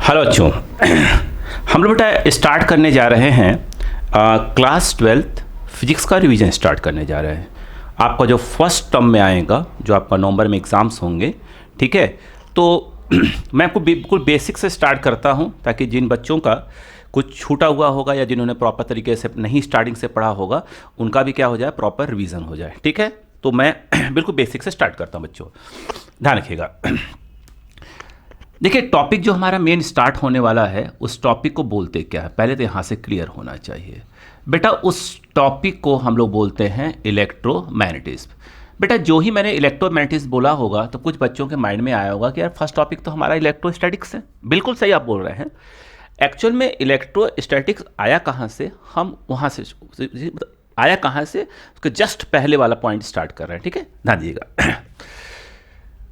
Hello बच्चों। हम लोग बेटा स्टार्ट करने जा रहे हैं क्लास 12th फिजिक्स का रिवीजन स्टार्ट करने जा रहे हैं। आपका जो फर्स्ट टर्म में आएगा, जो आपका नवंबर में एग्ज़ाम्स होंगे, ठीक है। तो मैं आपको बिल्कुल बेसिक से स्टार्ट करता हूं, ताकि जिन बच्चों का कुछ छूटा हुआ होगा या जिन्होंने प्रॉपर तरीके से नहीं स्टार्टिंग से पढ़ा होगा, उनका भी क्या हो जाए, प्रॉपर रिवीजन हो जाए, ठीक है। तो मैं बिल्कुल बेसिक से स्टार्ट करता हूँ बच्चों, ध्यान रखिएगा। देखिए, टॉपिक जो हमारा मेन स्टार्ट होने वाला है, उस टॉपिक को बोलते क्या है, पहले तो यहाँ से क्लियर होना चाहिए बेटा। उस टॉपिक को हम लोग बोलते हैं इलेक्ट्रोमैग्नेटिज्म। बेटा, जो ही मैंने इलेक्ट्रोमैग्नेटिज्म बोला होगा तो कुछ बच्चों के माइंड में आया होगा कि यार फर्स्ट टॉपिक तो हमारा इलेक्ट्रोस्टैटिक्स है। बिल्कुल सही आप बोल रहे हैं। एक्चुअल में इलेक्ट्रोस्टैटिक्स आया कहाँ से, हम वहाँ से आया कहाँ से, उसके जस्ट पहले वाला पॉइंट स्टार्ट कर रहे हैं, ठीक है, ध्यान दीजिएगा।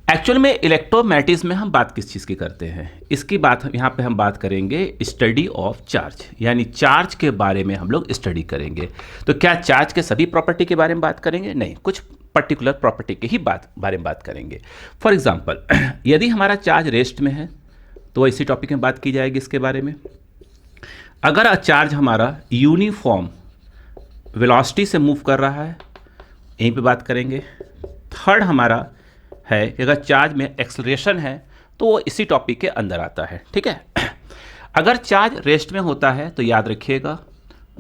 एक्चुअल में इलेक्ट्रोमैग्नेटिज्म में हम बात किस चीज़ की करते हैं, इसकी बात यहाँ पे हम बात करेंगे स्टडी ऑफ चार्ज, यानी चार्ज के बारे में हम लोग स्टडी करेंगे। तो क्या चार्ज के सभी प्रॉपर्टी के बारे में बात करेंगे? नहीं, कुछ पर्टिकुलर प्रॉपर्टी के ही बारे में बात करेंगे। फॉर एग्जांपल, यदि हमारा चार्ज रेस्ट में है तो इसी टॉपिक में बात की जाएगी इसके बारे में। अगर चार्ज हमारा यूनिफॉर्म वेलोसिटी से मूव कर रहा है, यहीं पे बात करेंगे। थर्ड हमारा है कि अगर चार्ज में एक्सेलरेशन है तो वो इसी टॉपिक के अंदर आता है, ठीक है। अगर चार्ज रेस्ट में होता है तो याद रखिएगा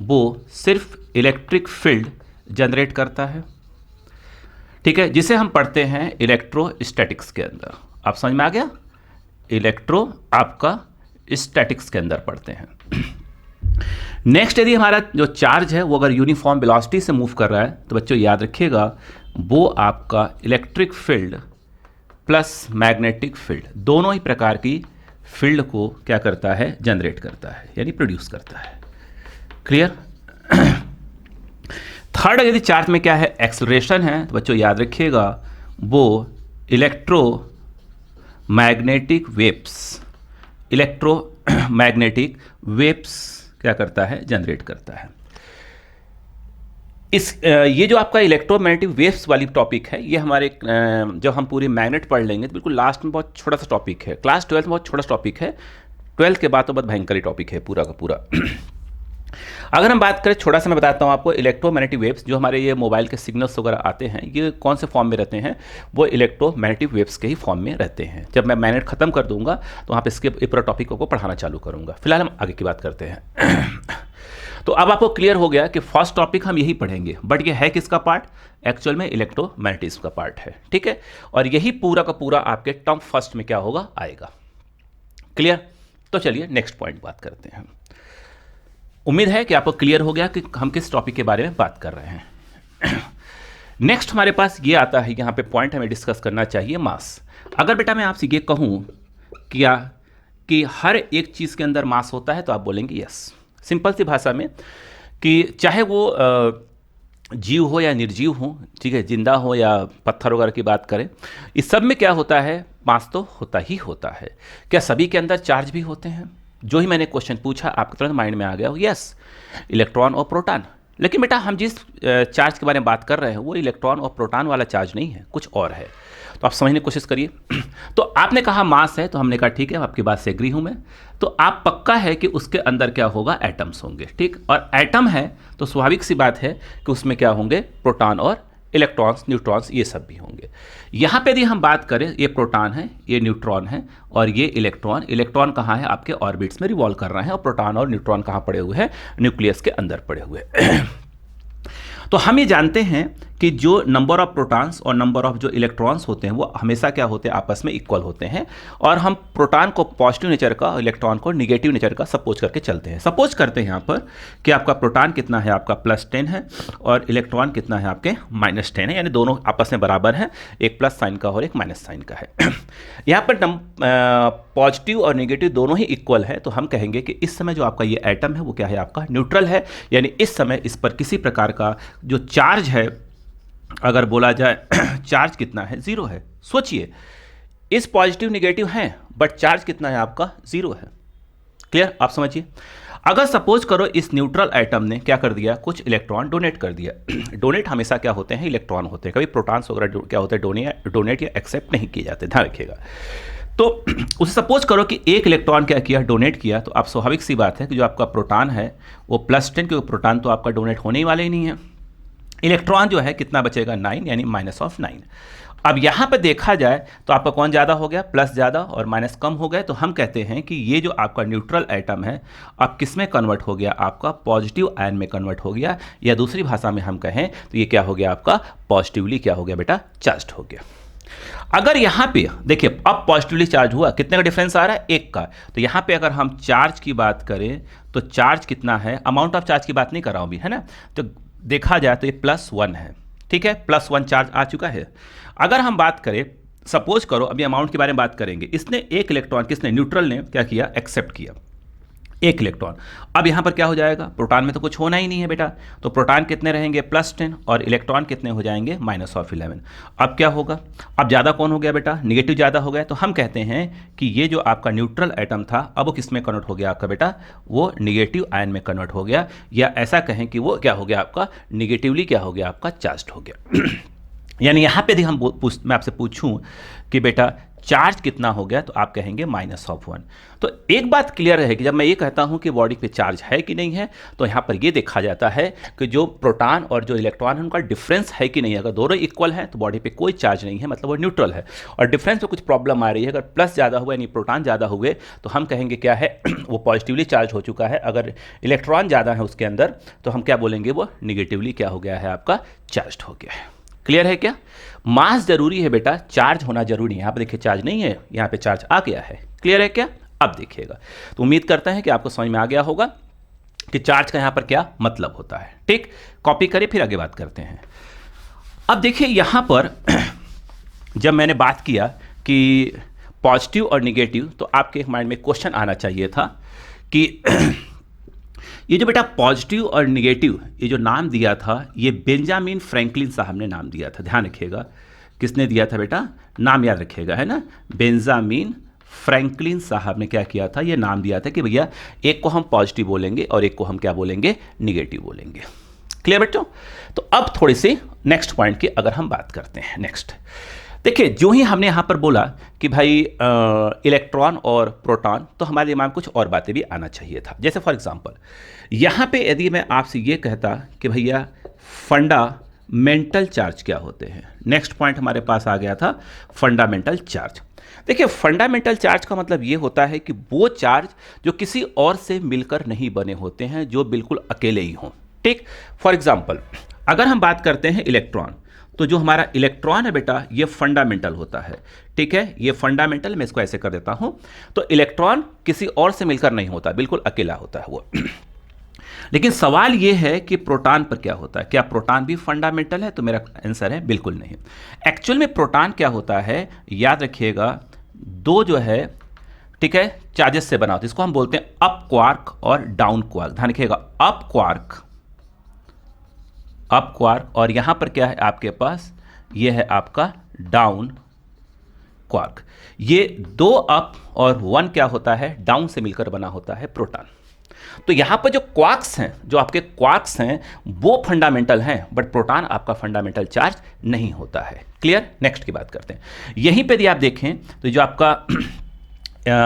वो सिर्फ इलेक्ट्रिक फील्ड जनरेट करता है, ठीक है, जिसे हम पढ़ते हैं इलेक्ट्रोस्टैटिक्स के अंदर। आप समझ में आ गया? इलेक्ट्रो आपका स्टैटिक्स के अंदर पढ़ते हैं। नेक्स्ट, यदि हमारा जो चार्ज है वो अगर यूनिफॉर्म वेलोसिटी से मूव कर रहा है तो बच्चों याद रखिएगा वो आपका electric field plus magnetic field, दोनों ही प्रकार की फील्ड को क्या करता है, जनरेट करता है, यानी प्रोड्यूस करता है। क्लियर? थर्ड, यदि चार्ज में क्या है, एक्सेलरेशन है, तो बच्चों याद रखिएगा वो इलेक्ट्रोमैग्नेटिक वेव्स क्या करता है, जनरेट करता है। ये जो आपका इलेक्ट्रोमैग्नेटिक वेव्स वाली टॉपिक है, ये हमारे जब हम पूरी मैग्नेट पढ़ लेंगे तो बिल्कुल लास्ट में बहुत छोटा सा टॉपिक है। क्लास 12 में बहुत छोटा सा टॉपिक है, 12 के बाद तो बहुत भयंकर टॉपिक है पूरा का पूरा। अगर हम बात करें, छोटा सा मैं बताता हूँ आपको, इलेक्ट्रोमैग्नेटिक वेव्स जो हमारे ये मोबाइल के सिग्नल्स वगैरह आते हैं, ये कौन से फॉर्म में रहते हैं, वो इलेक्ट्रोमैग्नेटिक वेव्स के ही फॉर्म में रहते हैं। जब मैं मैग्नेट खत्म कर दूंगा तो वहाँ पे इसके पूरा टॉपिक को पढ़ाना चालू करूँगा। फिलहाल हम आगे की बात करते हैं। तो अब आपको क्लियर हो गया कि फर्स्ट टॉपिक हम यही पढ़ेंगे, बट ये है किसका पार्ट, एक्चुअल में इलेक्ट्रोमैग्नेटिज्म का पार्ट है, ठीक है। और यही पूरा का पूरा आपके टर्म फर्स्ट में क्या होगा, आएगा। क्लियर? तो चलिए नेक्स्ट पॉइंट बात करते हैं। उम्मीद है कि आपको क्लियर हो गया कि हम किस टॉपिक के बारे में बात कर रहे हैं। नेक्स्ट हमारे पास ये आता है, यहाँ पे पॉइंट हमें डिस्कस करना चाहिए, मास। अगर बेटा मैं आपसे ये कहूँ क्या कि हर एक चीज़ के अंदर मास होता है, तो आप बोलेंगे यस। सिंपल सी भाषा में कि चाहे वो जीव हो या निर्जीव हो, ठीक है, जिंदा हो या पत्थर वगैरह की बात करें, इस सब में क्या होता है, मास तो होता ही होता है। क्या सभी के अंदर चार्ज भी होते हैं? जो ही मैंने क्वेश्चन पूछा आपके तुरंत माइंड में आ गया यस, इलेक्ट्रॉन और प्रोटॉन। लेकिन बेटा हम जिस चार्ज के बारे में बात कर रहे हैं वो इलेक्ट्रॉन और प्रोटॉन वाला चार्ज नहीं है, कुछ और है। तो आप समझने की कोशिश करिए। तो आपने कहा मास है, तो हमने कहा ठीक है, आपकी बात से एग्री हूं मैं। तो आप पक्का है कि उसके अंदर क्या होगा, एटम्स होंगे, ठीक। और एटम है तो स्वाभाविक सी बात है कि उसमें क्या होंगे, प्रोटॉन और इलेक्ट्रॉन्स, न्यूट्रॉन्स, ये सब भी होंगे। यहाँ पे यदि हम बात करें, ये प्रोटॉन है, ये न्यूट्रॉन है और ये इलेक्ट्रॉन। इलेक्ट्रॉन कहाँ है, आपके ऑर्बिट्स में रिवॉल्व कर रहे हैं, और प्रोटॉन और न्यूट्रॉन कहाँ पड़े हुए हैं, न्यूक्लियस के अंदर पड़े हुए हैं। तो हम ये जानते हैं कि जो नंबर ऑफ प्रोटॉन्स और नंबर ऑफ जो इलेक्ट्रॉन्स होते हैं वो हमेशा क्या होते हैं, आपस में इक्वल होते हैं। और हम प्रोटॉन को पॉजिटिव नेचर का, इलेक्ट्रॉन को निगेटिव नेचर का सपोज करके चलते हैं। सपोज करते हैं यहाँ पर कि आपका प्रोटॉन कितना है, आपका +10 है, और इलेक्ट्रॉन कितना है, आपके -10 है, यानी दोनों आपस में बराबर हैं, एक प्लस साइन का और एक माइनस साइन का है। यहाँ पर पॉजिटिव और निगेटिव दोनों ही इक्वल है, तो हम कहेंगे कि इस समय जो आपका ये एटम है वो क्या है, आपका न्यूट्रल है। यानी इस समय इस पर किसी प्रकार का जो चार्ज है, अगर बोला जाए चार्ज कितना है, 0 है। सोचिए, इस पॉजिटिव निगेटिव हैं बट चार्ज कितना है, आपका 0 है। क्लियर? आप समझिए। अगर सपोज करो इस न्यूट्रल एटम ने क्या कर दिया, कुछ इलेक्ट्रॉन डोनेट कर दिया। डोनेट हमेशा क्या होते हैं, इलेक्ट्रॉन होते हैं, कभी प्रोटॉन्स वगैरह क्या होते हैं, डोनेट या एक्सेप्ट नहीं किए जाते, ध्यान रखिएगा। तो उसे सपोज करो कि एक इलेक्ट्रॉन क्या किया, डोनेट किया, तो आप स्वाभाविक सी बात है कि जो आपका प्रोटॉन है वो +10, क्योंकि प्रोटॉन तो आपका डोनेट होने ही वाले ही नहीं है। इलेक्ट्रॉन जो है कितना बचेगा, 9, यानी -9। अब यहाँ पर देखा जाए तो आपका कौन ज़्यादा हो गया, प्लस ज़्यादा और माइनस कम हो गए, तो हम कहते हैं कि ये जो आपका न्यूट्रल एटम है अब किस में कन्वर्ट हो गया, आपका पॉजिटिव आयन में कन्वर्ट हो गया, या दूसरी भाषा में हम कहें तो ये क्या हो गया, आपका पॉजिटिवली क्या हो गया बेटा, चार्ज हो गया। अगर यहाँ पे देखिए अब पॉजिटिवली चार्ज हुआ, कितने का डिफरेंस आ रहा है, 1 का। तो यहाँ पे अगर हम चार्ज की बात करें तो चार्ज कितना है, अमाउंट ऑफ चार्ज की बात नहीं कर रहा हूँ अभी, है ना, तो देखा जाए तो ये +1 है, ठीक है, +1 चार्ज आ चुका है। अगर हम बात करें, सपोज करो अभी अमाउंट के बारे में बात करेंगे, इसने एक इलेक्ट्रॉन, किसने, न्यूट्रल ने क्या किया, एक्सेप्ट किया 1 इलेक्ट्रॉन। अब यहाँ पर क्या हो जाएगा, प्रोटॉन में तो कुछ होना ही नहीं है बेटा, तो प्रोटॉन कितने रहेंगे, +10, और इलेक्ट्रॉन कितने हो जाएंगे, -11। अब क्या होगा, अब ज़्यादा कौन हो गया बेटा, निगेटिव ज़्यादा हो गया, तो हम कहते हैं कि ये जो आपका न्यूट्रल एटम था अब वो किस में कन्वर्ट हो गया आपका बेटा, वो निगेटिव आयन में कन्वर्ट हो गया, या ऐसा कहें कि वो क्या हो गया आपका, निगेटिवली क्या हो गया आपका, चार्ज हो गया। यानी यहाँ पे यदि मैं आपसे पूछूं कि बेटा चार्ज कितना हो गया, तो आप कहेंगे -1। तो एक बात क्लियर है कि जब मैं ये कहता हूँ कि बॉडी पे चार्ज है कि नहीं है, तो यहाँ पर ये देखा जाता है कि जो प्रोटॉन और जो इलेक्ट्रॉन है उनका डिफरेंस है कि नहीं। अगर दोनों इक्वल है तो बॉडी पे कोई चार्ज नहीं है, मतलब वो न्यूट्रल है। और डिफरेंस में कुछ प्रॉब्लम आ रही है, अगर प्लस ज़्यादा हुआ यानी प्रोटॉन ज़्यादा हुए तो हम कहेंगे क्या है वो पॉजिटिवली चार्ज हो चुका है। अगर इलेक्ट्रॉन ज़्यादा है उसके अंदर तो हम क्या बोलेंगे, वो निगेटिवली क्या हो गया है, आपका चार्ज हो गया है। क्लियर है क्या? मास जरूरी है बेटा, चार्ज होना जरूरी है। यहाँ पे देखिए चार्ज नहीं है, यहाँ पे चार्ज आ गया है। क्लियर है क्या? अब देखिएगा, तो उम्मीद करते हैं कि आपको समझ में आ गया होगा कि चार्ज का यहाँ पर क्या मतलब होता है। ठीक, कॉपी करें फिर आगे बात करते हैं। अब देखिए यहाँ पर जब मैंने बात किया कि पॉजिटिव और निगेटिव, तो आपके एक माइंड में क्वेश्चन आना चाहिए था कि ये जो बेटा पॉजिटिव और निगेटिव ये जो नाम दिया था, ये बेंजामिन फ्रैंकलिन साहब ने नाम दिया था। ध्यान रखिएगा, किसने दिया था बेटा, नाम याद रखिएगा, है ना, बेंजामिन फ्रैंकलिन साहब ने क्या किया था, ये नाम दिया था कि भैया एक को हम पॉजिटिव बोलेंगे और एक को हम क्या बोलेंगे, निगेटिव बोलेंगे। क्लियर बच्चों? तो अब थोड़ी सी नेक्स्ट पॉइंट की अगर हम बात करते हैं। नेक्स्ट देखिए, जो ही हमने यहाँ पर बोला कि भाई इलेक्ट्रॉन और प्रोटॉन, तो हमारे दिमाग में कुछ और बातें भी आना चाहिए था। जैसे फॉर एग्जांपल यहाँ पे यदि मैं आपसे ये कहता कि भैया फंडामेंटल चार्ज क्या होते हैं, नेक्स्ट पॉइंट हमारे पास आ गया था फंडामेंटल चार्ज। देखिए फंडामेंटल चार्ज का मतलब ये होता है कि वो चार्ज जो किसी और से मिलकर नहीं बने होते हैं, जो बिल्कुल अकेले ही हों। ठीक, फॉर एग्जाम्पल अगर हम बात करते हैं इलेक्ट्रॉन, तो जो हमारा इलेक्ट्रॉन है बेटा ये फंडामेंटल होता है। ठीक है, ये फंडामेंटल, मैं इसको ऐसे कर देता हूं। तो इलेक्ट्रॉन किसी और से मिलकर नहीं होता, बिल्कुल अकेला होता है वो। लेकिन सवाल ये है कि प्रोटॉन पर क्या होता है, क्या प्रोटॉन भी फंडामेंटल है? तो मेरा आंसर है बिल्कुल नहीं। एक्चुअल में प्रोटॉन क्या होता है, याद रखिएगा, दो जो है, ठीक है, चार्जेस से बना होता है। इसको हम बोलते हैं अप क्वार्क और डाउन क्वार्क। ध्यान रखिएगा, अप क्वार्क और यहां पर क्या है आपके पास, ये है आपका डाउन क्वार्क। ये 2 अप और 1 क्या होता है, डाउन से मिलकर बना होता है प्रोटॉन। तो यहां पर जो क्वार्क्स हैं, जो आपके क्वार्क्स हैं वो फंडामेंटल हैं, बट प्रोटॉन आपका फंडामेंटल चार्ज नहीं होता है। क्लियर? नेक्स्ट की बात करते हैं। यहीं पे यदि आप देखें तो जो आपका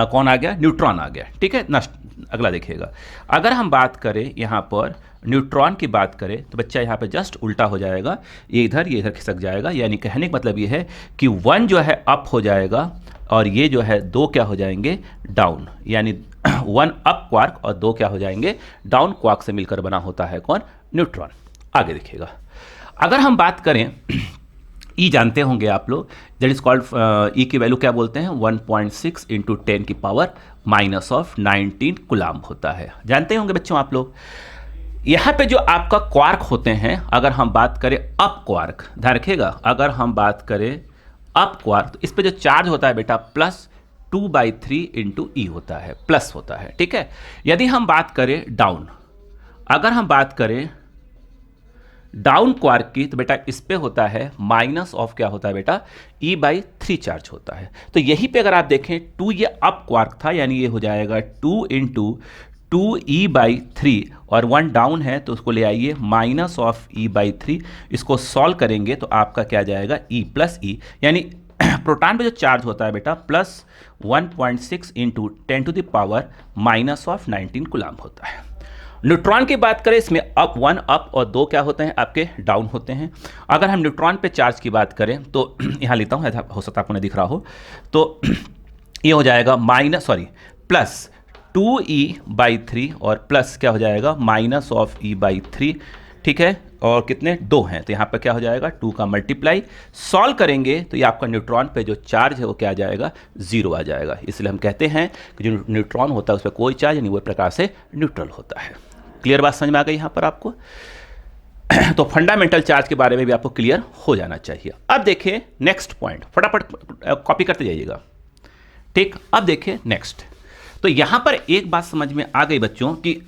कौन आ गया, न्यूट्रॉन आ गया। ठीक है, अगला देखिएगा, अगर हम बात करें यहाँ पर न्यूट्रॉन की बात करें तो बच्चा यहाँ पे जस्ट उल्टा हो जाएगा, ये इधर खिसक जाएगा। यानी कहने का मतलब ये है कि 1 जो है अप हो जाएगा और ये जो है 2 क्या हो जाएंगे, डाउन। यानी 1 अप क्वार्क और 2 क्या हो जाएंगे, डाउन क्वार्क से मिलकर बना होता है कौन, न्यूट्रॉन। आगे देखिएगा, अगर हम बात करें ई जानते होंगे आप लोग, दैट इज कॉल्ड ई की वैल्यू क्या बोलते हैं, 1.6 × 10⁻⁻19 कूलाम्ब होता है। जानते होंगे बच्चों आप लोग। यहाँ पे जो आपका क्वार्क होते हैं, अगर हम बात करें अप क्वार्क, ध्यान रखिएगा, अगर हम बात करें अप क्वार्क तो इस पे जो चार्ज होता है बेटा +2/3 × E होता है, प्लस होता है। ठीक है, यदि हम बात करें डाउन, अगर हम बात करें डाउन क्वार्क की, तो बेटा इस पे होता है माइनस ऑफ क्या होता है बेटा, E/3 चार्ज होता है। तो यहीं पे अगर आप देखें 2 ये अप क्वार्क था, यानी ये हो जाएगा 2 × 2E/3 और 1 डाउन है तो उसको ले आइए -E/3। इसको सॉल्व करेंगे तो आपका क्या जाएगा, E + E, यानी प्रोटॉन पे जो चार्ज होता है बेटा प्लस 1.6 इंटू 10⁻⁻19 कूलम होता है। न्यूट्रॉन की बात करें, इसमें अप 1 अप और 2 क्या होते हैं आपके डाउन होते हैं। अगर हम न्यूट्रॉन पे चार्ज की बात करें तो यहाँ लेता हूँ, हो सकता है आपको नहीं दिख रहा हो, तो ये हो जाएगा प्लस 2e/3 और प्लस क्या हो जाएगा -e/3, ठीक है, और कितने 2 हैं, तो यहाँ पर क्या हो जाएगा 2 का मल्टीप्लाई। सॉल्व करेंगे तो ये आपका न्यूट्रॉन पे जो चार्ज है वो क्या आ जाएगा 0 आ जाएगा। इसलिए हम कहते हैं कि जो न्यूट्रॉन होता है उस पर कोई चार्ज नहीं, वो प्रकार से न्यूट्रल होता है। क्लियर बात समझ में आ गई यहाँ पर आपको? तो फंडामेंटल चार्ज के बारे में भी आपको क्लियर हो जाना चाहिए। अब देखिए नेक्स्ट पॉइंट, फटाफट कॉपी करते जाइएगा, ठीक। अब देखिए नेक्स्ट, तो यहां पर एक बात समझ में आ गई बच्चों कि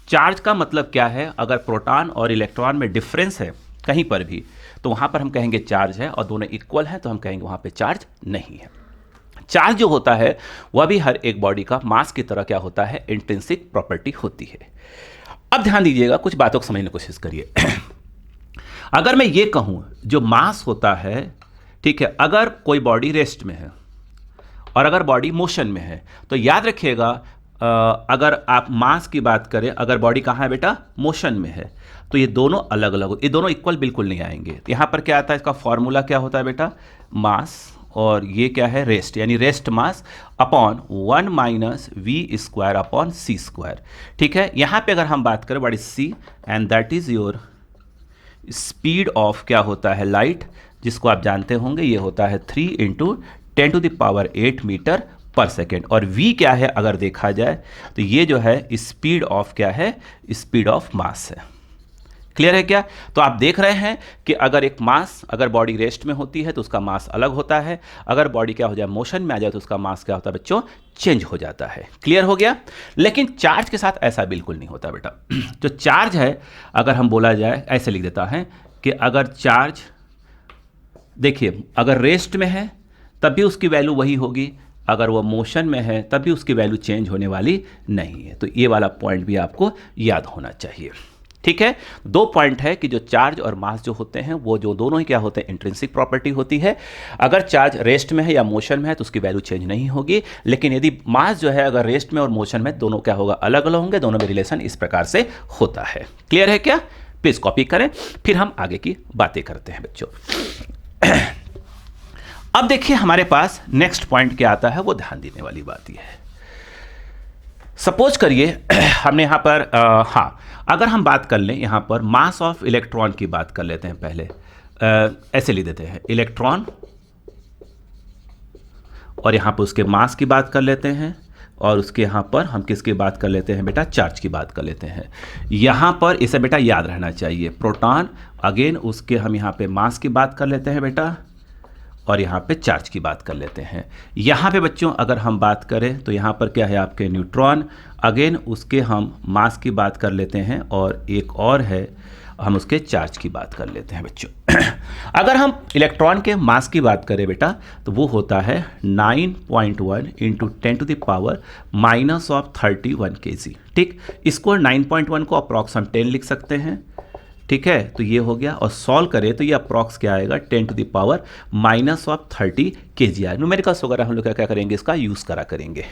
चार्ज का मतलब क्या है। अगर प्रोटॉन और इलेक्ट्रॉन में डिफरेंस है कहीं पर भी तो वहां पर हम कहेंगे चार्ज है, और दोनों इक्वल हैं तो हम कहेंगे वहां पे चार्ज नहीं है। चार्ज जो होता है वह भी हर एक बॉडी का मास की तरह क्या होता है, इंट्रिंसिक प्रॉपर्टी होती है। अब ध्यान दीजिएगा, कुछ बातों को समझने की कोशिश करिए। अगर मैं ये कहूं जो मास होता है, ठीक है, अगर कोई बॉडी रेस्ट में है और अगर बॉडी मोशन में है, तो याद रखिएगा अगर आप मास की बात करें, अगर बॉडी कहाँ है बेटा, मोशन में है, तो ये दोनों अलग अलग, ये दोनों इक्वल बिल्कुल नहीं आएंगे। तो यहाँ पर क्या आता है, इसका फॉर्मूला क्या होता है बेटा, मास, और ये क्या है रेस्ट, यानी रेस्ट मास अपॉन 1 - v²/c², ठीक है। यहाँ पे अगर हम बात करें what is c, and that is your speed of क्या होता है लाइट, जिसको आप जानते होंगे ये होता है 3 × 10⁸ मीटर पर सेकेंड, और v क्या है अगर देखा जाए तो ये जो है स्पीड ऑफ क्या है, स्पीड ऑफ मास है। क्लियर है क्या? तो आप देख रहे हैं कि अगर एक मास, अगर बॉडी रेस्ट में होती है तो उसका मास अलग होता है, अगर बॉडी क्या हो जाए मोशन में आ जाए तो उसका मास क्या होता है बच्चों, चेंज हो जाता है। क्लियर हो गया? लेकिन चार्ज के साथ ऐसा बिल्कुल नहीं होता बेटा। जो चार्ज है अगर हम बोला जाए, ऐसे लिख देता है कि अगर चार्ज, देखिए अगर रेस्ट में है तब भी उसकी वैल्यू वही होगी, अगर वो मोशन में है तब भी उसकी वैल्यू चेंज होने वाली नहीं है। तो ये वाला पॉइंट भी आपको याद होना चाहिए, ठीक है। 2 पॉइंट है कि जो चार्ज और मास जो होते हैं वो जो दोनों ही क्या होते हैं, इंट्रिंसिक प्रॉपर्टी होती है। अगर चार्ज रेस्ट में है या मोशन में है तो उसकी वैल्यू चेंज नहीं होगी, लेकिन यदि मास जो है अगर रेस्ट में और मोशन में, दोनों क्या होगा, अलग अलग होंगे, दोनों में रिलेशन इस प्रकार से होता है। क्लियर है क्या? प्लीज कॉपी करें, फिर हम आगे की बातें करते हैं बच्चों। अब देखिए हमारे पास नेक्स्ट पॉइंट क्या आता है, वो ध्यान देने वाली बात यह है। सपोज करिए हमने यहाँ पर हाँ, अगर हम बात कर लें यहाँ पर मास ऑफ इलेक्ट्रॉन की बात कर लेते हैं पहले, ऐसे लिख देते हैं इलेक्ट्रॉन, और यहाँ पर उसके मास की बात कर लेते हैं, और उसके यहाँ पर हम किसकी बात कर लेते हैं बेटा, चार्ज की बात कर लेते हैं। यहाँ पर इसे बेटा याद रहना चाहिए, प्रोटॉन, अगेन उसके हम यहाँ पे मास की बात कर लेते हैं बेटा, और यहाँ पे चार्ज की बात कर लेते हैं। यहाँ पे बच्चों अगर हम बात करें तो यहाँ पर क्या है आपके न्यूट्रॉन, अगेन उसके हम मास की बात कर लेते हैं, और एक और है हम उसके चार्ज की बात कर लेते हैं बच्चों। अगर हम इलेक्ट्रॉन के मास की बात करें बेटा तो वो होता है 9.1 × 10⁻³ kg, ठीक। इसको 9.1 को अप्रॉक्स हम 10 लिख सकते हैं, ठीक है। तो ये हो गया, और सॉल्व करें तो ये अप्रॉक्स क्या आएगा, 10⁻⁻30 kg आए। न्यूमेरिकल्स वगैरह हम लोग क्या करेंगे, इसका यूज़ करा करेंगे।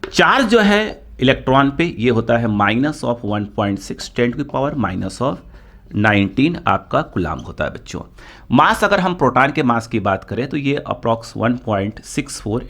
चार्ज जो है इलेक्ट्रॉन पे ये होता है -1.6 10⁻⁻19 आपका कूलम होता है बच्चों। मास अगर हम प्रोटॉन के मास की बात करें तो ये अप्रॉक्स 1.64 ×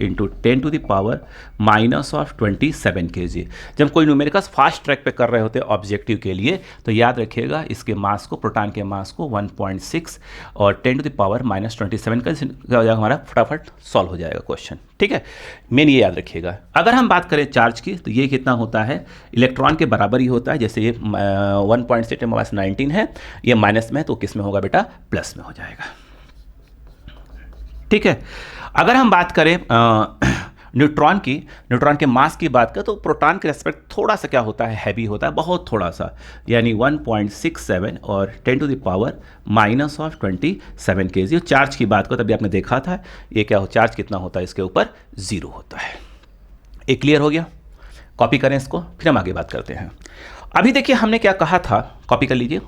10⁻⁻27 kg। जब कोई न्यूमेरिकल्स फास्ट ट्रैक पे कर रहे होते हैं ऑब्जेक्टिव के लिए तो याद रखिएगा इसके मास को, प्रोटॉन के मास को 1.6 और 10⁻⁻27 का हो जाएगा, हमारा फटाफट सॉल्व हो जाएगा क्वेश्चन, ठीक है। मेन ये याद रखिएगा। अगर हम बात करें चार्ज की तो ये कितना होता है, इलेक्ट्रॉन के बराबर ही होता है। जैसे ये 1.6 × 10⁻⁻19 है, ये माइनस में है तो किस में होगा बेटा, प्लस में हो जाएगा, ठीक है। अगर हम बात करें न्यूट्रॉन की, न्यूट्रॉन के मास की बात करें तो प्रोटॉन के रेस्पेक्ट थोड़ा सा क्या होता है, हैवी होता है, बहुत थोड़ा सा, यानी 1.67 और 10⁻⁻27 kg। चार्ज की बात करो तभी आपने देखा था ये क्या हो, चार्ज कितना होता है, इसके ऊपर 0 होता है। ये क्लियर हो गया? कॉपी करें इसको, फिर हम आगे बात करते हैं। अभी देखिए हमने क्या कहा था, कॉपी कर लीजिए।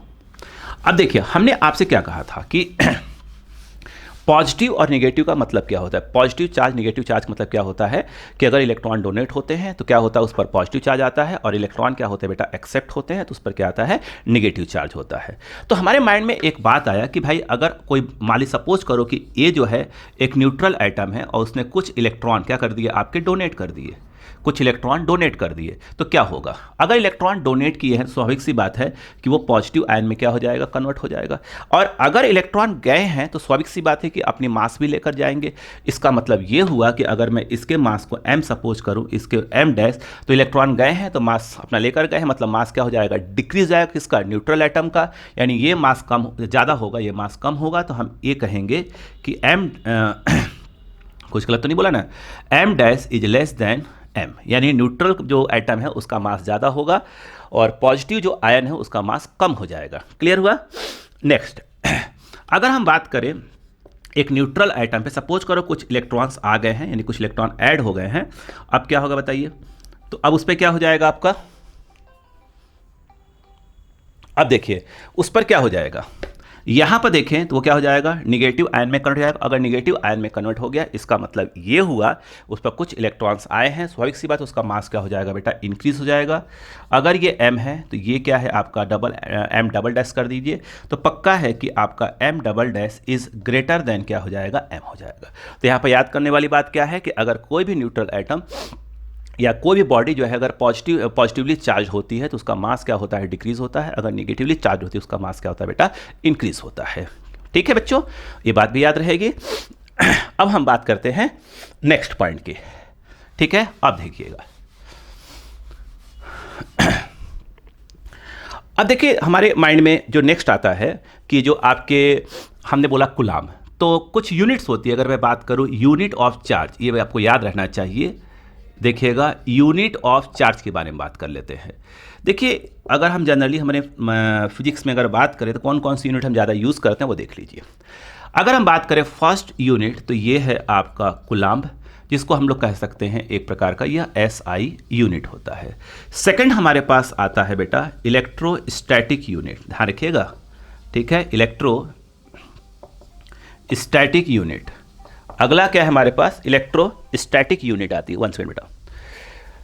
अब देखिए हमने आपसे क्या कहा था कि पॉजिटिव और नेगेटिव का मतलब क्या होता है? पॉजिटिव चार्ज नेगेटिव चार्ज का मतलब क्या होता है कि अगर इलेक्ट्रॉन डोनेट होते हैं तो क्या होता है, उस पर पॉजिटिव चार्ज आता है, और इलेक्ट्रॉन क्या होते हैं बेटा, एक्सेप्ट होते हैं तो उस पर क्या आता है, नेगेटिव चार्ज होता है। तो हमारे माइंड में एक बात आया कि भाई अगर कोई मान ली सपोज करो कि ये जो है एक न्यूट्रल एटम है और उसने कुछ इलेक्ट्रॉन क्या कर दिए, आपके डोनेट कर दिए, कुछ इलेक्ट्रॉन डोनेट कर दिए, तो क्या होगा? अगर इलेक्ट्रॉन डोनेट किए हैं, स्वाभाविक सी बात है कि वो पॉजिटिव आयन में क्या हो जाएगा, कन्वर्ट हो जाएगा। और अगर इलेक्ट्रॉन गए हैं तो स्वाभाविक सी बात है कि अपनी मास भी लेकर जाएंगे। इसका मतलब ये हुआ कि अगर मैं इसके मास को m सपोज करूं, इसके m डैश, तो इलेक्ट्रॉन गए हैं तो मास अपना लेकर गए हैं, मतलब मास क्या हो जाएगा, डिक्रीज जाएगा किसका, न्यूट्रल एटम का। यानी ये मास कम ज़्यादा होगा, ये मास कम होगा, तो हम ये कहेंगे कि m कुछ गलत तो नहीं बोला ना, m dash is less than m, यानी न्यूट्रल जो एटम है उसका मास ज़्यादा होगा और पॉजिटिव जो आयन है उसका मास कम हो जाएगा। क्लियर हुआ? नेक्स्ट, अगर हम बात करें एक न्यूट्रल एटम पे, सपोज करो कुछ इलेक्ट्रॉन्स आ गए हैं, यानी कुछ इलेक्ट्रॉन ऐड हो गए हैं, अब क्या होगा बताइए? तो अब उस पर क्या हो जाएगा आपका, अब देखिए उस पर क्या हो जाएगा, यहाँ पर देखें तो वो क्या हो जाएगा, निगेटिव आयन में कन्वर्ट हो जाएगा। अगर निगेटिव आयन में कन्वर्ट हो गया, इसका मतलब ये हुआ उस पर कुछ इलेक्ट्रॉन्स आए हैं, स्वाभाविक सी बात, उसका मास क्या हो जाएगा बेटा, इंक्रीज हो जाएगा। अगर ये m है तो ये क्या है आपका डबल m डबल डैश कर दीजिए, तो पक्का है कि आपका m double dash is greater than क्या हो जाएगा, m हो जाएगा। तो यहाँ पर याद करने वाली बात क्या है कि अगर कोई भी न्यूट्रल एटम या कोई भी बॉडी जो है अगर पॉजिटिवली चार्ज होती है तो उसका मास क्या होता है, डिक्रीज होता है। अगर निगेटिवली चार्ज होती है उसका मास क्या होता है बेटा, इंक्रीज होता है। ठीक है बच्चों, ये बात भी याद रहेगी। अब हम बात करते हैं नेक्स्ट पॉइंट की। ठीक है, अब देखिएगा, अब देखिए हमारे माइंड में जो नेक्स्ट आता है कि जो आपके हमने बोला कुलाम, तो कुछ यूनिट्स होती है। अगर मैं बात करूं यूनिट ऑफ चार्ज, ये आपको याद रहना चाहिए। देखिएगा, यूनिट ऑफ चार्ज के बारे में बात कर लेते हैं। देखिए, अगर हम जनरली हमारे फिजिक्स में अगर बात करें तो कौन कौन सी यूनिट हम ज़्यादा यूज़ करते हैं वो देख लीजिए। अगर हम बात करें फर्स्ट यूनिट, तो ये है आपका कुलाम्ब, जिसको हम लोग कह सकते हैं एक प्रकार का यह SI यूनिट होता है। सेकंड हमारे पास आता है बेटा इलेक्ट्रोस्टैटिक यूनिट, ध्यान रखिएगा। ठीक है, इलेक्ट्रोस्टैटिक यूनिट। अगला क्या है हमारे पास, इलेक्ट्रोस्टैटिक यूनिट आती है। 1 सेकंड बेटा,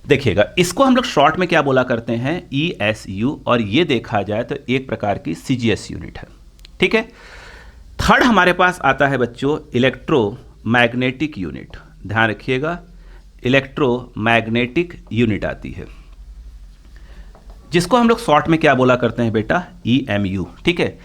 देखिएगा इसको हम लोग शॉर्ट में क्या बोला करते हैं, ESU, और ये देखा जाए तो एक प्रकार की CGS यूनिट है। ठीक है, थर्ड हमारे पास आता है बच्चों इलेक्ट्रोमैग्नेटिक यूनिट, ध्यान रखिएगा, इलेक्ट्रोमैग्नेटिक यूनिट आती है, जिसको हम लोग शॉर्ट में क्या बोला करते हैं बेटा, EMU। ठीक है,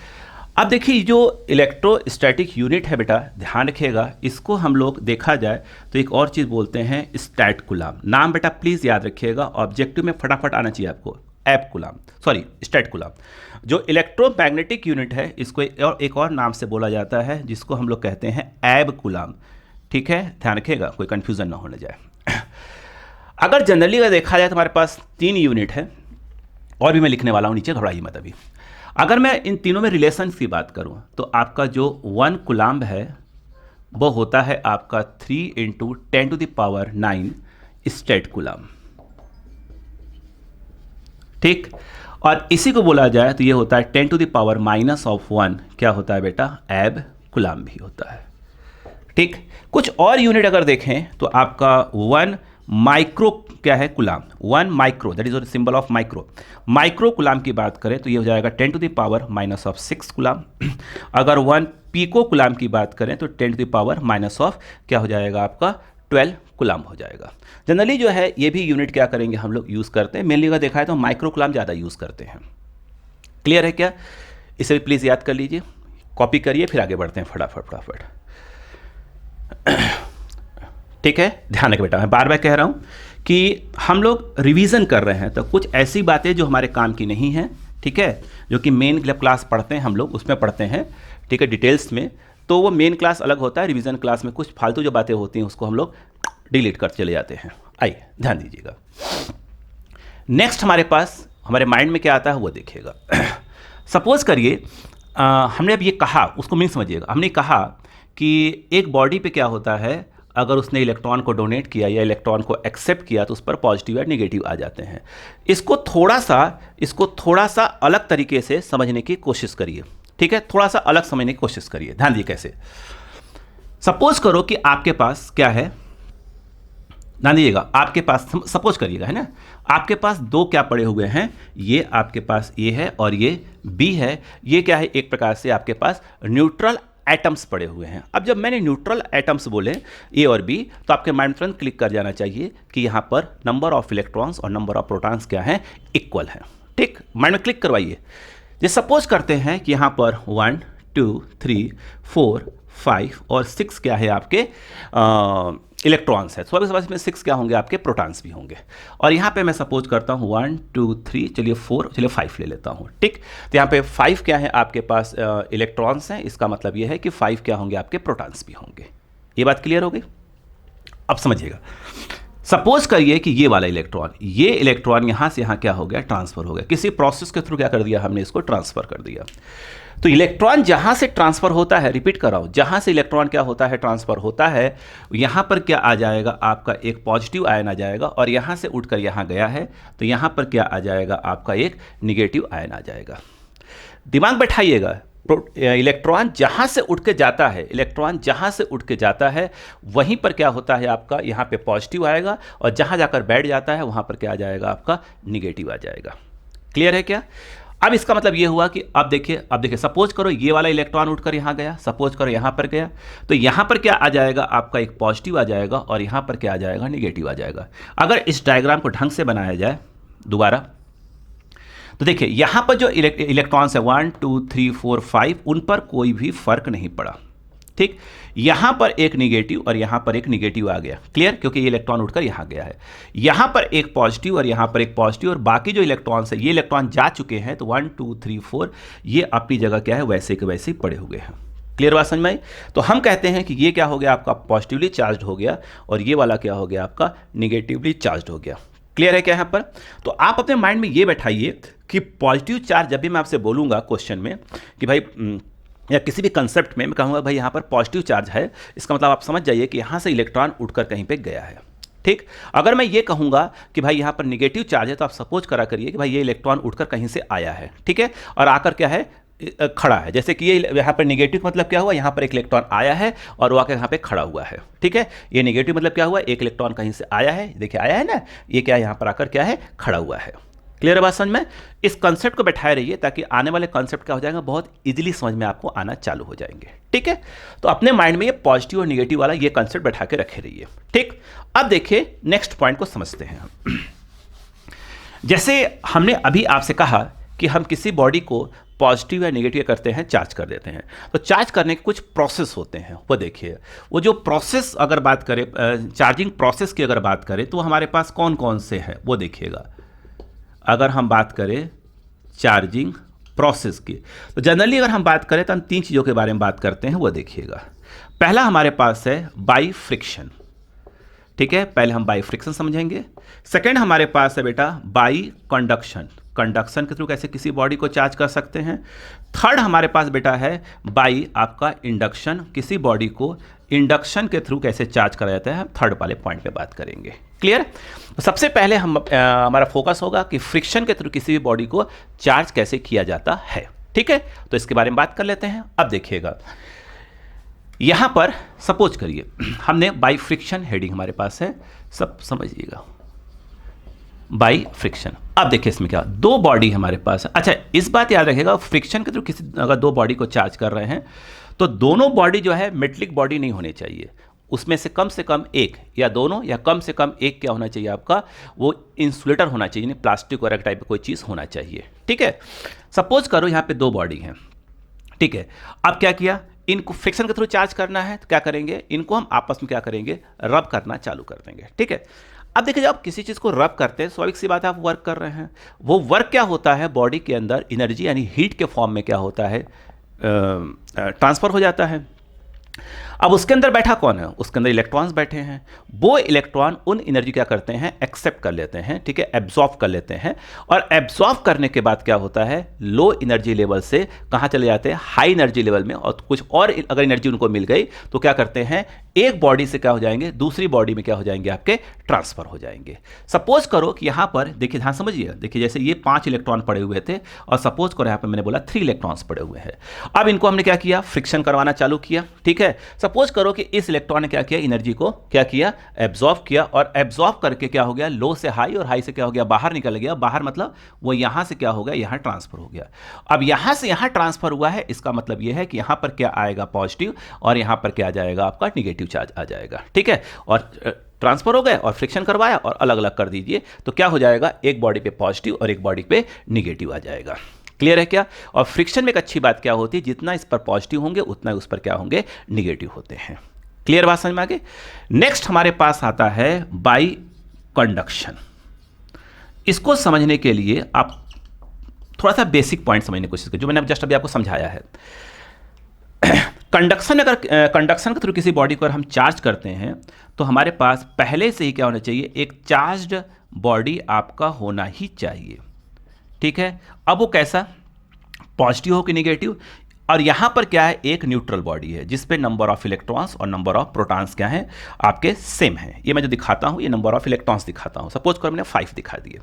अब देखिए जो इलेक्ट्रोस्टैटिक यूनिट है बेटा, ध्यान रखिएगा, इसको हम लोग देखा जाए तो एक और चीज़ बोलते हैं स्टैट कुलाम। नाम बेटा प्लीज़ याद रखिएगा, ऑब्जेक्टिव में फटाफट आना चाहिए आपको, ab coulomb, sorry stat coulomb. जो इलेक्ट्रोमैग्नेटिक यूनिट है इसको एक और नाम से बोला जाता है, जिसको हम लोग कहते हैं एब कुलाम। ठीक है, ध्यान रखिएगा, कोई कन्फ्यूज़न ना होने जाए। अगर जनरली अगर देखा जाए तो हमारे पास 3 यूनिट है, और भी मैं लिखने वाला हूँ नीचे, घबराइए मत अभी। अगर मैं इन तीनों में रिलेशन की बात करूं तो आपका जो 1 कुलाम्ब है वो होता है आपका 3 × 10⁹ स्टैट कुलाम्ब। ठीक, और इसी को बोला जाए तो ये होता है 10⁻⁻1 क्या होता है बेटा, एब कुलाम्ब भी होता है। ठीक, कुछ और यूनिट अगर देखें तो आपका 1 माइक्रो क्या है, कुलाम। 1 micro, that is symbol of micro कुलाम की बात करें तो ये हो जाएगा 10⁻⁻6 कुलाम। अगर 1 पीको कुलाम की बात करें तो 10⁻⁻, क्या हो जाएगा आपका 12 कुलाम हो जाएगा। जनरली जो है ये भी यूनिट क्या करेंगे हम लोग यूज़ करते हैं, मेनली अगर देखा है तो माइक्रो कुलाम ज़्यादा यूज़ करते हैं। क्लियर है क्या? इसे भी प्लीज़ याद कर लीजिए, कॉपी करिए, फिर आगे बढ़ते हैं फटाफट। ठीक है, ध्यान रखिए बेटा, मैं बार बार कह रहा हूँ कि हम लोग रिवीजन कर रहे हैं, तो कुछ ऐसी बातें जो हमारे काम की नहीं हैं, ठीक है, जो कि मेन क्लास पढ़ते हैं हम लोग उसमें पढ़ते हैं, ठीक है, डिटेल्स में, तो वो मेन क्लास अलग होता है, रिवीजन क्लास में कुछ फालतू जो बातें होती हैं उसको हम लोग डिलीट कर चले जाते हैं। आइए ध्यान दीजिएगा। नेक्स्ट हमारे पास हमारे माइंड में क्या आता है वो देखिएगा। सपोज करिए हमने अब ये कहा, उसको मीन समझिएगा, हमने कहा कि एक बॉडी पे क्या होता है, अगर उसने इलेक्ट्रॉन को डोनेट किया या इलेक्ट्रॉन को एक्सेप्ट किया तो उस पर पॉजिटिव या नेगेटिव आ जाते हैं। इसको थोड़ा सा अलग तरीके से समझने की कोशिश करिए। ठीक है, थोड़ा सा अलग समझने की कोशिश करिए, ध्यान दीजिए कैसे। सपोज करो कि आपके पास क्या है, ध्यान दीजिएगा, आपके पास सपोज करिएगा, है ना, आपके पास दो क्या पड़े हुए हैं, ये आपके पास ए है और ये बी है। ये क्या है, एक प्रकार से आपके पास न्यूट्रल एटम्स पड़े हुए हैं। अब जब मैंने न्यूट्रल एटम्स बोले ए और बी, तो आपके माइंड तुरंत क्लिक कर जाना चाहिए कि यहाँ पर नंबर ऑफ इलेक्ट्रॉन्स और नंबर ऑफ प्रोटॉन्स क्या है, इक्वल है। ठीक, माइंड में क्लिक करवाइए। ये सपोज करते हैं कि यहाँ पर 1 2 3 4 5 और 6 क्या है आपके इलेक्ट्रॉन्स है, तो इसमें 6 क्या होंगे, आपके प्रोटॉन्स भी होंगे। और यहाँ पे मैं सपोज करता हूँ 1 2 3, चलिए 4, चलिए 5 ले लेता हूँ। ठीक, तो यहाँ पे 5 क्या है आपके पास इलेक्ट्रॉन्स हैं, इसका मतलब ये है कि 5 क्या होंगे, आपके प्रोटॉन्स भी होंगे। ये बात क्लियर हो गई? अब समझिएगा, सपोज करिए कि ये वाला इलेक्ट्रॉन, ये इलेक्ट्रॉन यहाँ से यहाँ क्या हो गया, ट्रांसफर हो गया, किसी प्रोसेस के थ्रू क्या कर दिया हमने, इसको ट्रांसफर कर दिया। तो इलेक्ट्रॉन जहाँ से ट्रांसफर होता है, रिपीट कर रहा हूँ, जहाँ से इलेक्ट्रॉन क्या होता है, ट्रांसफर होता है, यहाँ पर क्या आ जाएगा, आपका एक पॉजिटिव आयन आ जाएगा, और यहाँ से उठकर यहाँ गया है तो यहाँ पर क्या आ जाएगा, आपका एक निगेटिव आयन आ जाएगा। दिमाग बैठाइएगा, इलेक्ट्रॉन जहाँ से उठ के जाता है, इलेक्ट्रॉन जहाँ से उठ के जाता है वहीं पर क्या होता है, आपका यहाँ पे पॉजिटिव आएगा, और जहाँ जाकर बैठ जाता है वहाँ पर क्या आ जाएगा, आपका निगेटिव आ जाएगा। क्लियर है क्या? अब इसका मतलब ये हुआ कि अब देखिए सपोज करो ये वाला इलेक्ट्रॉन उठकर यहाँ गया, सपोज करो यहाँ पर गया, तो यहाँ पर क्या आ जाएगा, आपका एक पॉजिटिव आ जाएगा, और यहाँ पर क्या आ जाएगा, निगेटिव आ जाएगा। अगर इस डायग्राम को ढंग से बनाया जाए दोबारा, तो देखिए यहाँ पर जो इलेक्ट्रॉन्स है 1 2 3 4 5, उन पर कोई भी फर्क नहीं पड़ा। ठीक, यहाँ पर एक निगेटिव और यहाँ पर एक निगेटिव आ गया। क्लियर? क्योंकि ये इलेक्ट्रॉन उठकर यहाँ गया है। यहाँ पर एक पॉजिटिव और यहाँ पर एक पॉजिटिव, और बाकी जो इलेक्ट्रॉन्स है, ये इलेक्ट्रॉन जा चुके हैं, तो 1 2 3 4 ये अपनी जगह क्या है, वैसे के वैसे ही पड़े हुए हैं। क्लियर बात समझ में आई? तो हम कहते हैं कि ये क्या हो गया, आपका पॉजिटिवली चार्ज हो गया, और ये वाला क्या हो गया, आपका निगेटिवली चार्ज हो गया। क्लियर है क्या यहाँ पर? तो आप अपने माइंड में ये बैठाइए कि पॉजिटिव चार्ज, जब भी मैं आपसे बोलूँगा क्वेश्चन में कि भाई या किसी भी कंसेप्ट में मैं कहूँगा भाई यहाँ पर पॉजिटिव चार्ज है, इसका मतलब आप समझ जाइए कि यहाँ से इलेक्ट्रॉन उठकर कहीं पे गया है। ठीक, अगर मैं ये कहूँगा कि भाई यहाँ पर निगेटिव चार्ज है, तो आप सपोज करा करिए कि भाई ये इलेक्ट्रॉन उठकर कहीं से आया है, ठीक है, और आकर क्या है, खड़ा है। जैसे कि ये यहाँ पर निगेटिव मतलब क्या हुआ, यहाँ पर एक इलेक्ट्रॉन आया है और वो आकर यहाँ पे खड़ा हुआ है। ठीक है, ये निगेटिव मतलब क्या हुआ, एक इलेक्ट्रॉन कहीं से आया है, देखिए आया है ना, ये क्या यहाँ पर आकर क्या है, खड़ा हुआ है। क्लियर है बात समझ में? इस कंसेप्ट को बैठाए रहिए ताकि आने वाले कंसेप्ट क्या हो जाएगा, बहुत इजीली समझ में आपको आना चालू हो जाएंगे। ठीक है, तो अपने माइंड में ये पॉजिटिव और निगेटिव वाला ये कंसेप्ट बैठा के रखे रहिए। ठीक, अब देखिए नेक्स्ट पॉइंट को समझते हैं हम। जैसे हमने अभी आपसे कहा कि हम किसी बॉडी को पॉजिटिव या नेगेटिव करते हैं, चार्ज कर देते हैं, तो चार्ज करने के कुछ प्रोसेस होते हैं। वो देखिए, वो जो प्रोसेस अगर बात करें, चार्जिंग प्रोसेस की अगर बात करें, तो हमारे पास कौन कौन से हैं वो देखिएगा। अगर हम बात करें चार्जिंग प्रोसेस की, तो जनरली अगर हम बात करें तो हम 3 चीज़ों के बारे में बात करते हैं, वो देखिएगा। पहला हमारे पास है बाई फ्रिक्शन। ठीक है, पहले हम बाई फ्रिक्शन समझेंगे। सेकेंड हमारे पास है बेटा बाई कंडक्शन, कंडक्शन के थ्रू कैसे किसी बॉडी को चार्ज कर सकते हैं। थर्ड हमारे पास बेटा है बाई आपका इंडक्शन, किसी बॉडी को इंडक्शन के थ्रू कैसे चार्ज करा जाता है, हम थर्ड वाले पॉइंट पे बात करेंगे। क्लियर? तो सबसे पहले हम हमारा फोकस होगा कि फ्रिक्शन के थ्रू किसी भी बॉडी को चार्ज कैसे किया जाता है। ठीक है, तो इसके बारे में बात कर लेते हैं। अब देखिएगा, यहां पर सपोज करिए हमने बाई फ्रिक्शन हेडिंग हमारे पास है, सब समझिएगा, बाई फ्रिक्शन। अब देखिए इसमें क्या, 2 बॉडी हमारे पास है। अच्छा, इस बात याद रखिएगा, फ्रिक्शन के थ्रू किसी अगर 2 बॉडी को चार्ज कर रहे हैं तो दोनों बॉडी जो है मेटलिक बॉडी नहीं होनी चाहिए, उसमें से कम एक या दोनों या कम से कम एक क्या होना चाहिए, आपका वो इंसुलेटर होना चाहिए, यानी प्लास्टिक और एक टाइप का कोई चीज़ होना चाहिए। ठीक है, सपोज करो यहाँ पे 2 बॉडी हैं। ठीक है, अब क्या किया, इनको फ्रिक्शन के थ्रू चार्ज करना है, तो क्या करेंगे, इनको हम आपस में क्या करेंगे, रब करना चालू कर देंगे। ठीक है, अब देखिए जब आप किसी चीज़ को रब करते हैं, स्वाभाविक सी बात है आप वर्क कर रहे हैं, वो वर्क क्या होता है, बॉडी के अंदर एनर्जी यानी हीट के फॉर्म में क्या होता है, ट्रांसफ़र हो जाता है। अब उसके अंदर बैठा कौन है, उसके अंदर इलेक्ट्रॉन्स बैठे हैं, वो इलेक्ट्रॉन उन एनर्जी क्या करते हैं, एक्सेप्ट कर लेते हैं। ठीक है, एब्जॉर्ब कर लेते हैं, और एब्जॉर्ब करने के बाद क्या होता है, लो एनर्जी लेवल से कहाँ चले जाते हैं, हाई एनर्जी लेवल में, और कुछ और अगर एनर्जी उनको मिल गई तो क्या करते हैं, एक बॉडी से क्या हो जाएंगे, दूसरी बॉडी में क्या हो जाएंगे, आपके ट्रांसफर हो जाएंगे। सपोज करो कि यहां पर देखिए, हाँ समझिए, देखिए जैसे ये 5 इलेक्ट्रॉन पड़े हुए थे और सपोज करो यहां पर मैंने बोला 3 इलेक्ट्रॉन्स पड़े हुए हैं। अब इनको हमने क्या किया, फ्रिक्शन करवाना चालू किया, ठीक है। सपोज करो कि इस इलेक्ट्रॉन ने क्या किया, एनर्जी को क्या किया, एब्जॉर्ब किया, और एब्जॉर्ब करके क्या हो गया, लो से हाई और हाई से क्या हो गया, बाहर निकल गया। बाहर मतलब वो यहां से क्या हो गया, यहां ट्रांसफर हो गया। अब यहां से यहां ट्रांसफर हुआ है, इसका मतलब यह है कि यहां पर क्या आएगा, पॉजिटिव, और यहां पर क्या आ जाएगा, आपका निगेटिव चार्ज आ जाएगा, ठीक है। और ट्रांसफर हो गए और फ्रिक्शन करवाया और अलग अलग कर दीजिए, तो क्या हो जाएगा, एक बॉडी पे पॉजिटिव और एक बॉडी पे निगेटिव आ जाएगा। क्लियर है क्या? और फ्रिक्शन में एक अच्छी बात क्या होती है, जितना इस पर पॉजिटिव होंगे उतना उस पर क्या होंगे, निगेटिव होते हैं। क्लियर बात समझ में आ गई? नेक्स्ट हमारे पास आता है बाई कंडक्शन। इसको समझने के लिए आप थोड़ा सा बेसिक पॉइंट समझने की कोशिश करिए, जो मैंने जस्ट अभी आपको समझाया है। कंडक्शन, अगर कंडक्शन के थ्रू किसी बॉडी को अगर हम चार्ज करते हैं तो हमारे पास पहले से ही क्या होना चाहिए, एक चार्ज्ड बॉडी आपका होना ही चाहिए, ठीक है। अब वो कैसा, पॉजिटिव हो कि निगेटिव। और यहां पर क्या है, एक न्यूट्रल बॉडी है जिस पे नंबर ऑफ इलेक्ट्रॉन्स और नंबर ऑफ प्रोटॉन्स क्या है, आपके सेम है। ये मैं जो दिखाता हूं, ये नंबर ऑफ इलेक्ट्रॉन्स दिखाता हूं। सपोज करो मैंने 5 दिखा दिए।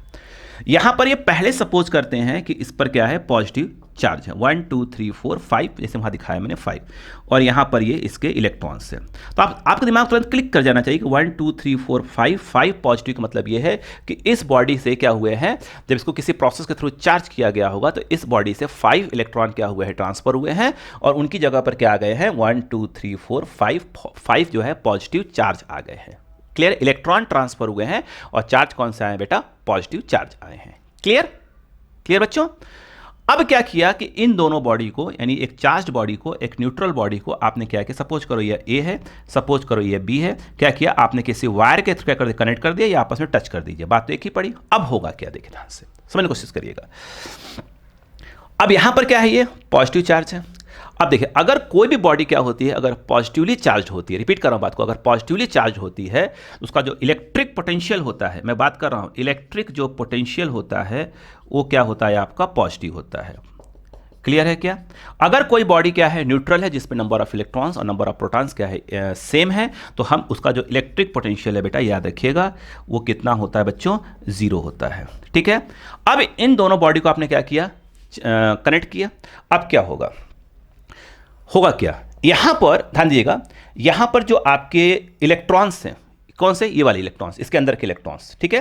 यहां पर ये पहले सपोज करते हैं कि इस पर क्या है, पॉजिटिव चार्ज है, 1 2 3 4 5, जैसे वहां दिखाया मैंने 5, और यहां पर ये इसके इलेक्ट्रॉन्स हैं। तो आपका दिमाग तुरंत क्लिक कर जाना चाहिए कि 1 2 3 4 5 पॉजिटिव का मतलब ये है कि इस बॉडी से क्या हुए हैं, जब इसको किसी प्रोसेस के थ्रू चार्ज किया गया होगा तो इस बॉडी से 5 इलेक्ट्रॉन क्या हुए हैं, ट्रांसफर हुए हैं, और उनकी जगह पर क्या आ गए हैं, 1 2 3 4 5 जो है पॉजिटिव चार्ज आ गए हैं। क्लियर? इलेक्ट्रॉन ट्रांसफर हुए हैं और चार्ज कौन सा आए बेटा, पॉजिटिव चार्ज आए हैं। क्लियर? क्लियर बच्चों? अब क्या किया कि इन दोनों बॉडी को, यानी एक चार्ज बॉडी को, एक न्यूट्रल बॉडी को आपने क्या किया, सपोज करो ये ए है, सपोज करो ये बी है, क्या किया आपने, किसी वायर के थ्रू क्या कर दिया, कनेक्ट कर दिया, या आपस में टच कर दीजिए। बात तो एक ही पड़ी। अब होगा क्या, देखिए ध्यान से समझने की कोशिश करिएगा। अब यहां पर क्या है, ये पॉजिटिव चार्ज है। अब देखिए, अगर कोई भी बॉडी क्या होती है, अगर पॉजिटिवली चार्ज होती है, रिपीट कर रहा हूं बात को, अगर पॉजिटिवली चार्ज होती है, उसका जो इलेक्ट्रिक पोटेंशियल होता है, मैं बात कर रहा हूं इलेक्ट्रिक जो पोटेंशियल होता है, वो क्या होता है, आपका पॉजिटिव होता है। क्लियर है क्या? अगर कोई बॉडी क्या है, न्यूट्रल है, जिसमें नंबर ऑफ इलेक्ट्रॉन्स और नंबर ऑफ प्रोटॉन्स क्या है, सेम है, तो हम उसका जो इलेक्ट्रिक पोटेंशियल है बेटा, याद रखिएगा, वो कितना होता है बच्चों, 0 होता है, ठीक है। अब इन दोनों बॉडी को आपने क्या किया, कनेक्ट किया। अब क्या होगा, होगा क्या, यहां पर ध्यान दीजिएगा, यहां पर जो आपके इलेक्ट्रॉन्स हैं, कौन से, ये वाले इलेक्ट्रॉन्स, इसके अंदर के इलेक्ट्रॉन्स, ठीक है।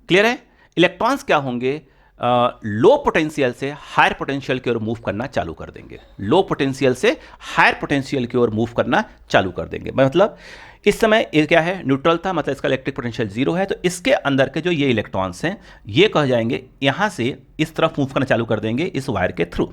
क्लियर है? इलेक्ट्रॉन्स क्या होंगे, लो पोटेंशियल से हायर पोटेंशियल की ओर मूव करना चालू कर देंगे। लो पोटेंशियल से हायर पोटेंशियल की ओर मूव करना चालू कर देंगे। मतलब इस समय ये क्या है, न्यूट्रल था, मतलब इसका इलेक्ट्रिक पोटेंशियल 0 है, तो इसके अंदर के जो ये इलेक्ट्रॉन्स हैं, ये कह जाएंगे यहां से इस तरफ मूव करना चालू कर देंगे इस वायर के थ्रू।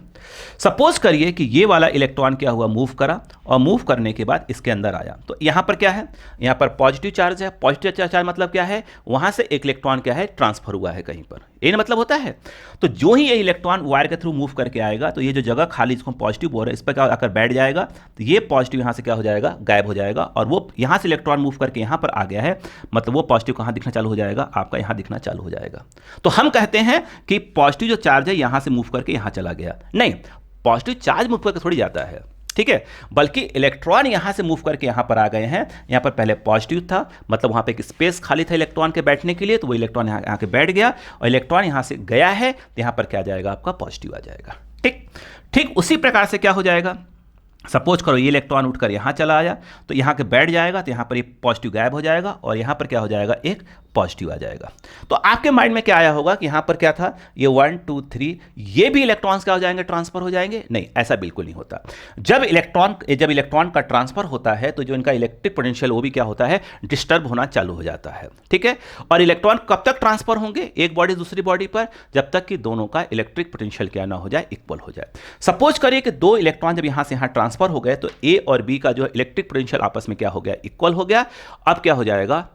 सपोज करिए कि ये वाला इलेक्ट्रॉन क्या हुआ, मूव करा, और मूव करने के बाद इसके अंदर आया, तो यहां पर क्या है, यहां पर पॉजिटिव चार्ज है। पॉजिटिव चार्ज मतलब क्या है, वहां से एक इलेक्ट्रॉन क्या है, ट्रांसफर हुआ है कहीं पर, ये मतलब होता है। तो जो ही ये इलेक्ट्रॉन वायर के थ्रू मूव करके आएगा, तो ये जो जगह खाली जिसको पॉजिटिव बोल रहे हैं, इस पर क्या आकर बैठ जाएगा, तो ये पॉजिटिव यहां से क्या हो जाएगा, गायब हो जाएगा, और वो यहां से इलेक्ट्रॉन मूव करके यहां पर आ गया है, मतलब वो पॉजिटिव कहां दिखना चालू हो जाएगा, आपका यहां दिखना चालू हो जाएगा। तो हम कहते हैं कि पॉजिटिव जो चार्ज है यहां से मूव करके यहां चला गया। नहीं, पॉजिटिव चार्ज मूव करके थोड़ी जाता है, ठीक है, बल्कि इलेक्ट्रॉन यहां से मूव करके यहां पर आ गए हैं। यहां पर पहले पॉजिटिव था, मतलब वहां पे एक स्पेस खाली था इलेक्ट्रॉन के बैठने के लिए, तो वो इलेक्ट्रॉन यहां आके बैठ गया, और इलेक्ट्रॉन यहां से गया है, तो यहां पर क्या आ जाएगा, आपका पॉजिटिव आ जाएगा। ठीक ठीक उसी प्रकार से क्या हो जाएगा, सपोज करो ये इलेक्ट्रॉन उठकर यहाँ चला आया, तो यहाँ के बैठ जाएगा, तो यहाँ पर ये पॉजिटिव गायब हो जाएगा, और यहाँ पर क्या हो जाएगा, एक पॉजिटिव आ जाएगा। तो आपके माइंड में क्या आया होगा कि यहाँ पर क्या था, ये 1 2 3, ये भी इलेक्ट्रॉन्स क्या हो जाएंगे, ट्रांसफर हो जाएंगे। नहीं, ऐसा बिल्कुल नहीं होता। जब इलेक्ट्रॉन का ट्रांसफर होता है, तो जो इनका इलेक्ट्रिक पोटेंशियल वो भी क्या होता है, डिस्टर्ब होना चालू हो जाता है, ठीक है। और इलेक्ट्रॉन कब तक ट्रांसफर होंगे, एक बॉडी दूसरी बॉडी पर, जब तक कि दोनों का इलेक्ट्रिक पोटेंशियल क्या ना हो जाए, इक्वल हो जाए। सपोज करिए कि 2 इलेक्ट्रॉन जब यहाँ से यहाँ ट्रांसफर हो गए, तो ए और बी का जो इलेक्ट्रिक पोटेंशियल आपस में क्या हो गया, इक्वल हो गया। अब क्या हो जाएगा,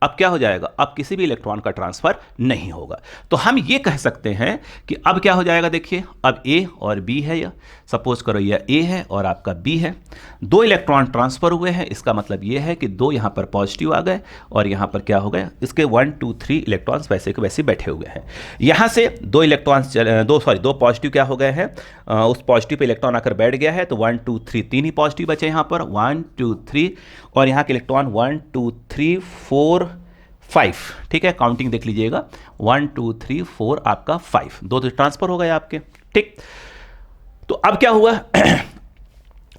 अब क्या हो जाएगा, अब किसी भी इलेक्ट्रॉन का ट्रांसफर नहीं होगा। तो हम ये कह सकते हैं कि अब क्या हो जाएगा, देखिए अब ए और बी है, यह सपोज करो यह ए है और आपका बी है, दो इलेक्ट्रॉन ट्रांसफर हुए हैं, इसका मतलब ये है कि दो यहाँ पर पॉजिटिव आ गए और यहाँ पर क्या हो गया, इसके 1 2 3 इलेक्ट्रॉन्स वैसे के वैसे बैठे हुए हैं। यहाँ से दो इलेक्ट्रॉन्स दो पॉजिटिव क्या हो गए हैं, उस पॉजिटिव पे इलेक्ट्रॉन आकर बैठ गया है, तो 1 2 3 तीन ही पॉजिटिव बचे यहाँ पर, 1 2 3, और यहाँ के इलेक्ट्रॉन 1 2 3 4 5, ठीक है, काउंटिंग देख लीजिएगा, 1 2 3 4 आपका 5, दो तो ट्रांसफर हो गए आपके, ठीक। तो अब क्या हुआ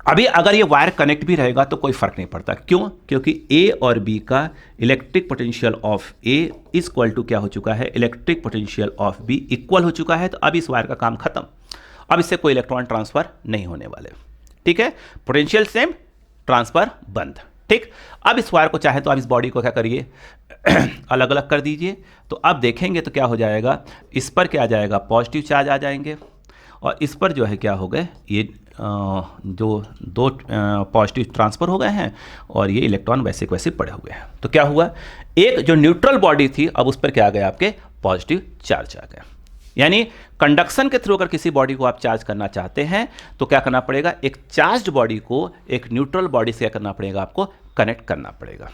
अभी अगर ये वायर कनेक्ट भी रहेगा तो कोई फर्क नहीं पड़ता, क्यों, क्योंकि ए और बी का electric potential of A is equal to क्या हो चुका है, electric potential of B equal हो चुका है। तो अब इस वायर का काम खत्म, अब इससे कोई इलेक्ट्रॉन ट्रांसफर नहीं होने वाले, ठीक है, पोटेंशियल सेम, ट्रांसफर बंद, ठीक। अब इस वायर को चाहे तो आप इस बॉडी को क्या करिए अलग अलग कर दीजिए, तो अब देखेंगे तो क्या हो जाएगा, इस पर क्या आ जाएगा, पॉजिटिव चार्ज आ जाएंगे, और इस पर जो है क्या हो गए, ये जो दो पॉजिटिव ट्रांसफर हो गए हैं और ये इलेक्ट्रॉन वैसे के वैसे पड़े हुए हैं। तो क्या हुआ, एक जो न्यूट्रल बॉडी थी अब उस पर क्या आ गया, आपके पॉजिटिव चार्ज आ गया। यानी कंडक्शन के थ्रू अगर किसी बॉडी को आप चार्ज करना चाहते हैं तो क्या करना पड़ेगा, एक चार्ज्ड बॉडी को एक न्यूट्रल बॉडी से क्या करना पड़ेगा, आपको कनेक्ट करना पड़ेगा।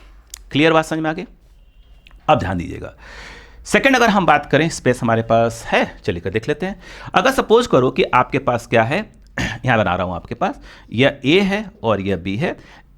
क्लियर बात समझ में आ गई। अब ध्यान दीजिएगा, सेकंड अगर हम बात करें, स्पेस हमारे पास है, चलिए कर देख लेते हैं। अगर सपोज करो कि आपके पास क्या है, यहां बना रहा हूं आपके पास, यह ए है और यह बी है।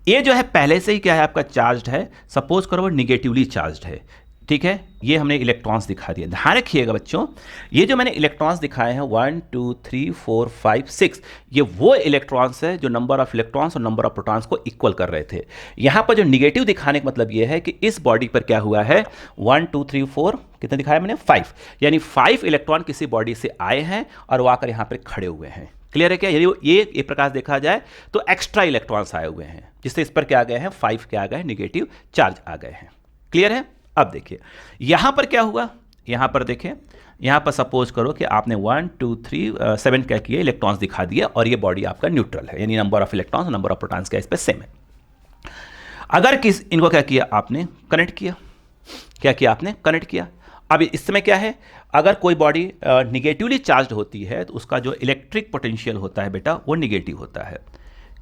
ए जो है पहले से ही क्या है, आपका चार्ज्ड है, सपोज करो वो निगेटिवली चार्ज्ड है, ठीक है। ये हमने इलेक्ट्रॉन्स दिखा दिए, ध्यान रखिएगा बच्चों, ये जो मैंने इलेक्ट्रॉन्स दिखाए हैं 1 2 3 4 5 6, ये वो इलेक्ट्रॉन्स है जो नंबर ऑफ इलेक्ट्रॉन्स और नंबर ऑफ प्रोटॉन्स को इक्वल कर रहे थे। यहाँ पर जो निगेटिव दिखाने का मतलब ये है कि इस बॉडी पर क्या हुआ है, 1 2 3 4 कितने दिखाया मैंने, 5, यानी 5 इलेक्ट्रॉन किसी बॉडी से आए हैं और वो आकर यहाँ पर खड़े हुए हैं। क्लियर है क्या, यदि ये एक प्रकार देखा जाए तो एक्स्ट्रा इलेक्ट्रॉन्स आए हुए हैं, जिससे इस पर क्या आ गए हैं, 5 क्या आ गए हैं, निगेटिव चार्ज आ गए हैं। क्लियर है। अब देखिए यहां पर क्या हुआ, यहां पर देखें, यहां पर सपोज करो कि आपने 1 2 3 7 क्या किया, इलेक्ट्रॉन्स दिखा दिया और ये बॉडी आपका न्यूट्रल है, यानी number of electrons number of protons क्या इस पर सेम है। अगर इनको क्या किया, आपने कनेक्ट किया, क्या किया आपने, कनेक्ट किया। अब इस समय क्या है, अगर कोई बॉडी निगेटिवली चार्ज होती है तो उसका जो इलेक्ट्रिक पोटेंशियल होता है बेटा वो निगेटिव होता है।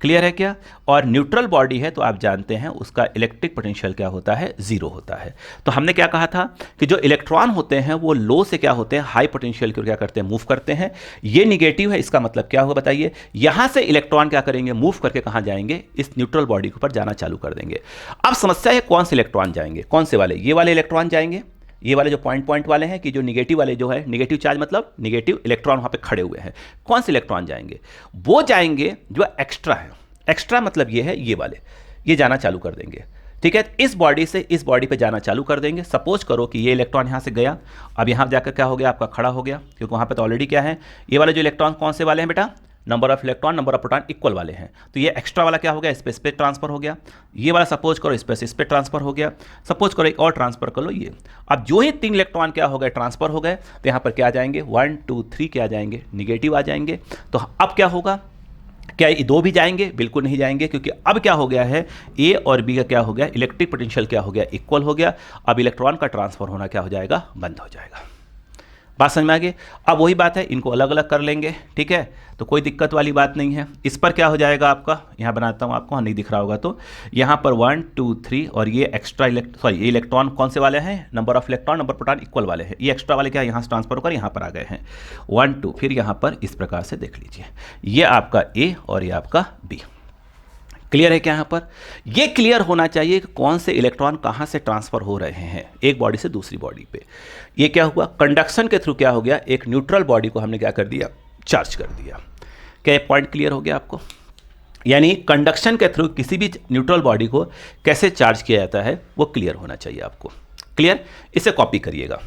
क्लियर है क्या, और न्यूट्रल बॉडी है तो आप जानते हैं उसका इलेक्ट्रिक पोटेंशियल क्या होता है, जीरो होता है। तो हमने क्या कहा था कि जो इलेक्ट्रॉन होते हैं वो लो से क्या होते हैं, हाई पोटेंशियल की ओर क्या करते हैं, मूव करते हैं। ये निगेटिव है, इसका मतलब क्या होगा बताइए, यहां से इलेक्ट्रॉन क्या करेंगे, मूव करके कहां जाएंगे, इस न्यूट्रल बॉडी के ऊपर जाना चालू कर देंगे। अब समस्या है कौन से इलेक्ट्रॉन जाएंगे, कौन से वाले, ये वाले इलेक्ट्रॉन जाएंगे, ये वाले जो पॉइंट वाले हैं, कि जो निगेटिव वाले जो है, निगेटिव चार्ज मतलब निगेटिव इलेक्ट्रॉन वहां पे खड़े हुए हैं, कौन से इलेक्ट्रॉन जाएंगे, वो जाएंगे जो एक्स्ट्रा है। एक्स्ट्रा मतलब ये है, ये वाले ये जाना चालू कर देंगे, ठीक है। इस बॉडी से इस बॉडी पे जाना चालू कर देंगे। सपोज करो कि ये इलेक्ट्रॉन यहाँ से गया, अब यहाँ जाकर क्या हो गया, आपका खड़ा हो गया, क्योंकि वहाँ पे तो ऑलरेडी क्या है, ये वाले जो इलेक्ट्रॉन कौन से वाले हैं बेटा, number of electron number of proton equal वाले हैं। तो ये एक्स्ट्रा वाला क्या हो गया, इस पे ट्रांसफर हो गया। ये वाला सपोज करो इस पे ट्रांसफर हो गया। सपोज करो एक और ट्रांसफर कर लो ये। अब जो ही 3 इलेक्ट्रॉन क्या हो गए, ट्रांसफर हो गए, तो यहाँ पर क्या आ जाएंगे, 1 2 3 क्या आ जाएंगे, निगेटिव आ जाएंगे। तो अब क्या होगा, क्या ये 2 भी जाएंगे, बिल्कुल नहीं जाएंगे, क्योंकि अब क्या हो गया है, ए और बी का क्या हो गया, इलेक्ट्रिक पोटेंशियल क्या हो गया, इक्वल हो गया। अब इलेक्ट्रॉन का ट्रांसफर होना क्या हो जाएगा, बंद हो जाएगा। बात समझ में आ गई। अब वही बात है, इनको अलग अलग कर लेंगे, ठीक है, तो कोई दिक्कत वाली बात नहीं है। इस पर क्या हो जाएगा आपका, यहाँ बनाता हूँ आपको, नहीं दिख रहा होगा तो, यहाँ पर 1 2 3 और ये एक्स्ट्रा ये इलेक्ट्रॉन कौन से वाले हैं, number of electron number proton equal वाले हैं। ये एक्स्ट्रा वाले क्या यहाँ से ट्रांसफर होकर यहाँ पर आ गए हैं, 1 2, फिर यहाँ पर इस प्रकार से देख लीजिए, ये आपका ए और ये आपका बी। क्लियर है क्या, यहाँ पर ये क्लियर होना चाहिए कि कौन से इलेक्ट्रॉन कहाँ से ट्रांसफर हो रहे हैं एक बॉडी से दूसरी बॉडी पे। ये क्या हुआ, कंडक्शन के थ्रू क्या हो गया, एक न्यूट्रल बॉडी को हमने क्या कर दिया, चार्ज कर दिया। क्या ये पॉइंट क्लियर हो गया आपको, यानी कंडक्शन के थ्रू किसी भी न्यूट्रल बॉडी को कैसे चार्ज किया जाता है वो क्लियर होना चाहिए आपको। क्लियर, इसे कॉपी करिएगा।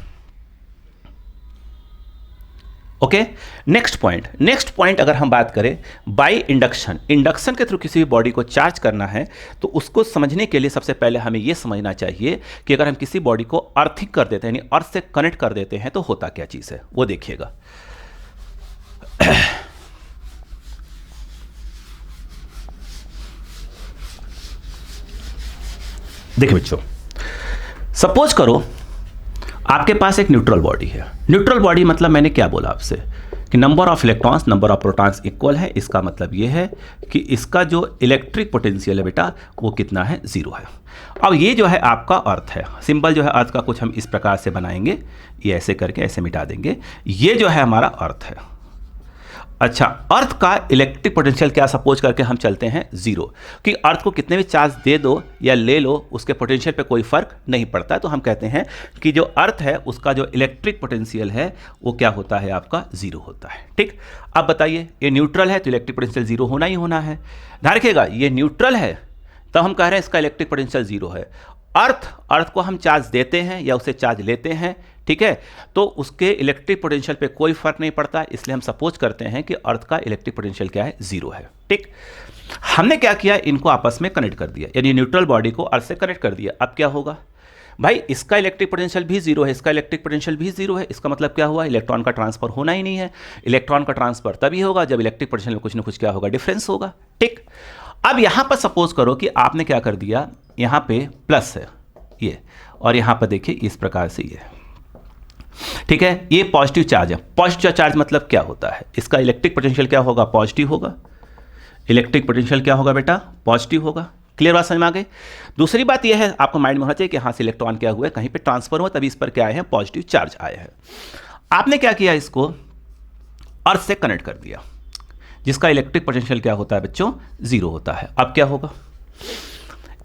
ओके, नेक्स्ट पॉइंट अगर हम बात करें बाय इंडक्शन के थ्रू किसी भी बॉडी को चार्ज करना है तो उसको समझने के लिए सबसे पहले हमें यह समझना चाहिए कि अगर हम किसी बॉडी को अर्थिंग कर देते हैं, यानी अर्थ से कनेक्ट कर देते हैं, तो होता क्या चीज है वो देखिएगा। देखिए बच्चों, सपोज करो आपके पास एक न्यूट्रल बॉडी है। न्यूट्रल बॉडी मतलब मैंने क्या बोला आपसे कि number of electrons number of protons equal है। इसका मतलब ये है कि इसका जो इलेक्ट्रिक पोटेंशियल है बेटा वो कितना है, 0 है। अब ये जो है आपका अर्थ है। सिंबल जो है अर्थ का कुछ हम इस प्रकार से बनाएंगे, ये ऐसे करके ऐसे मिटा देंगे। ये जो है हमारा अर्थ है। अच्छा, अर्थ का इलेक्ट्रिक पोटेंशियल क्या सपोज करके हम चलते हैं 0, कि अर्थ को कितने भी चार्ज दे दो या ले लो उसके पोटेंशियल पे कोई फर्क नहीं पड़ता है। तो हम कहते हैं कि जो अर्थ है उसका जो इलेक्ट्रिक पोटेंशियल है वो क्या होता है, आपका 0 होता है। ठीक, अब बताइए ये न्यूट्रल है तो इलेक्ट्रिक पोटेंशियल 0 होना ही होना है। ध्यान रखिएगा, ये न्यूट्रल है तो हम कह रहे हैं इसका इलेक्ट्रिक पोटेंशियल 0 है। अर्थ को हम चार्ज देते हैं या उसे चार्ज लेते हैं, ठीक है, तो उसके इलेक्ट्रिक पोटेंशियल पे कोई फर्क नहीं पड़ता। इसलिए हम सपोज करते हैं कि अर्थ का इलेक्ट्रिक पोटेंशियल क्या है, 0 है। ठीक, हमने क्या किया, इनको आपस में कनेक्ट कर दिया, यानी न्यूट्रल बॉडी को अर्थ से कनेक्ट कर दिया। अब क्या होगा भाई, इसका इलेक्ट्रिक पोटेंशियल भी 0 है, इसका इलेक्ट्रिक पोटेंशियल भी 0 है। इसका मतलब क्या हुआ, इलेक्ट्रॉन का ट्रांसफर होना ही नहीं है। इलेक्ट्रॉन का ट्रांसफर तभी होगा जब इलेक्ट्रिक पोटेंशियल में कुछ ना कुछ क्या होगा, डिफरेंस होगा। ठीक, अब यहां पर सपोज करो कि आपने क्या कर दिया, यहां पे प्लस है ये, और यहां पर देखिए इस प्रकार से ये, ठीक है, ये पॉजिटिव चार्ज है। पॉजिटिव चार्ज मतलब क्या होता है, इसका इलेक्ट्रिक पोटेंशियल क्या होगा, पॉजिटिव होगा। इलेक्ट्रिक पोटेंशियल क्या होगा बेटा, पॉजिटिव होगा। क्लियर बात समझ में आ गई। दूसरी बात यह है, आपको माइंड में होना चाहिए कि हाँ से इलेक्ट्रॉन क्या हुआ है, कहीं पे ट्रांसफर हुआ तभी इस पर क्या आए हैं, पॉजिटिव चार्ज आए हैं। आपने क्या किया, इसको अर्थ से कनेक्ट कर दिया, जिसका इलेक्ट्रिक पोटेंशियल क्या होता है बच्चों, 0 होता है। अब क्या होगा,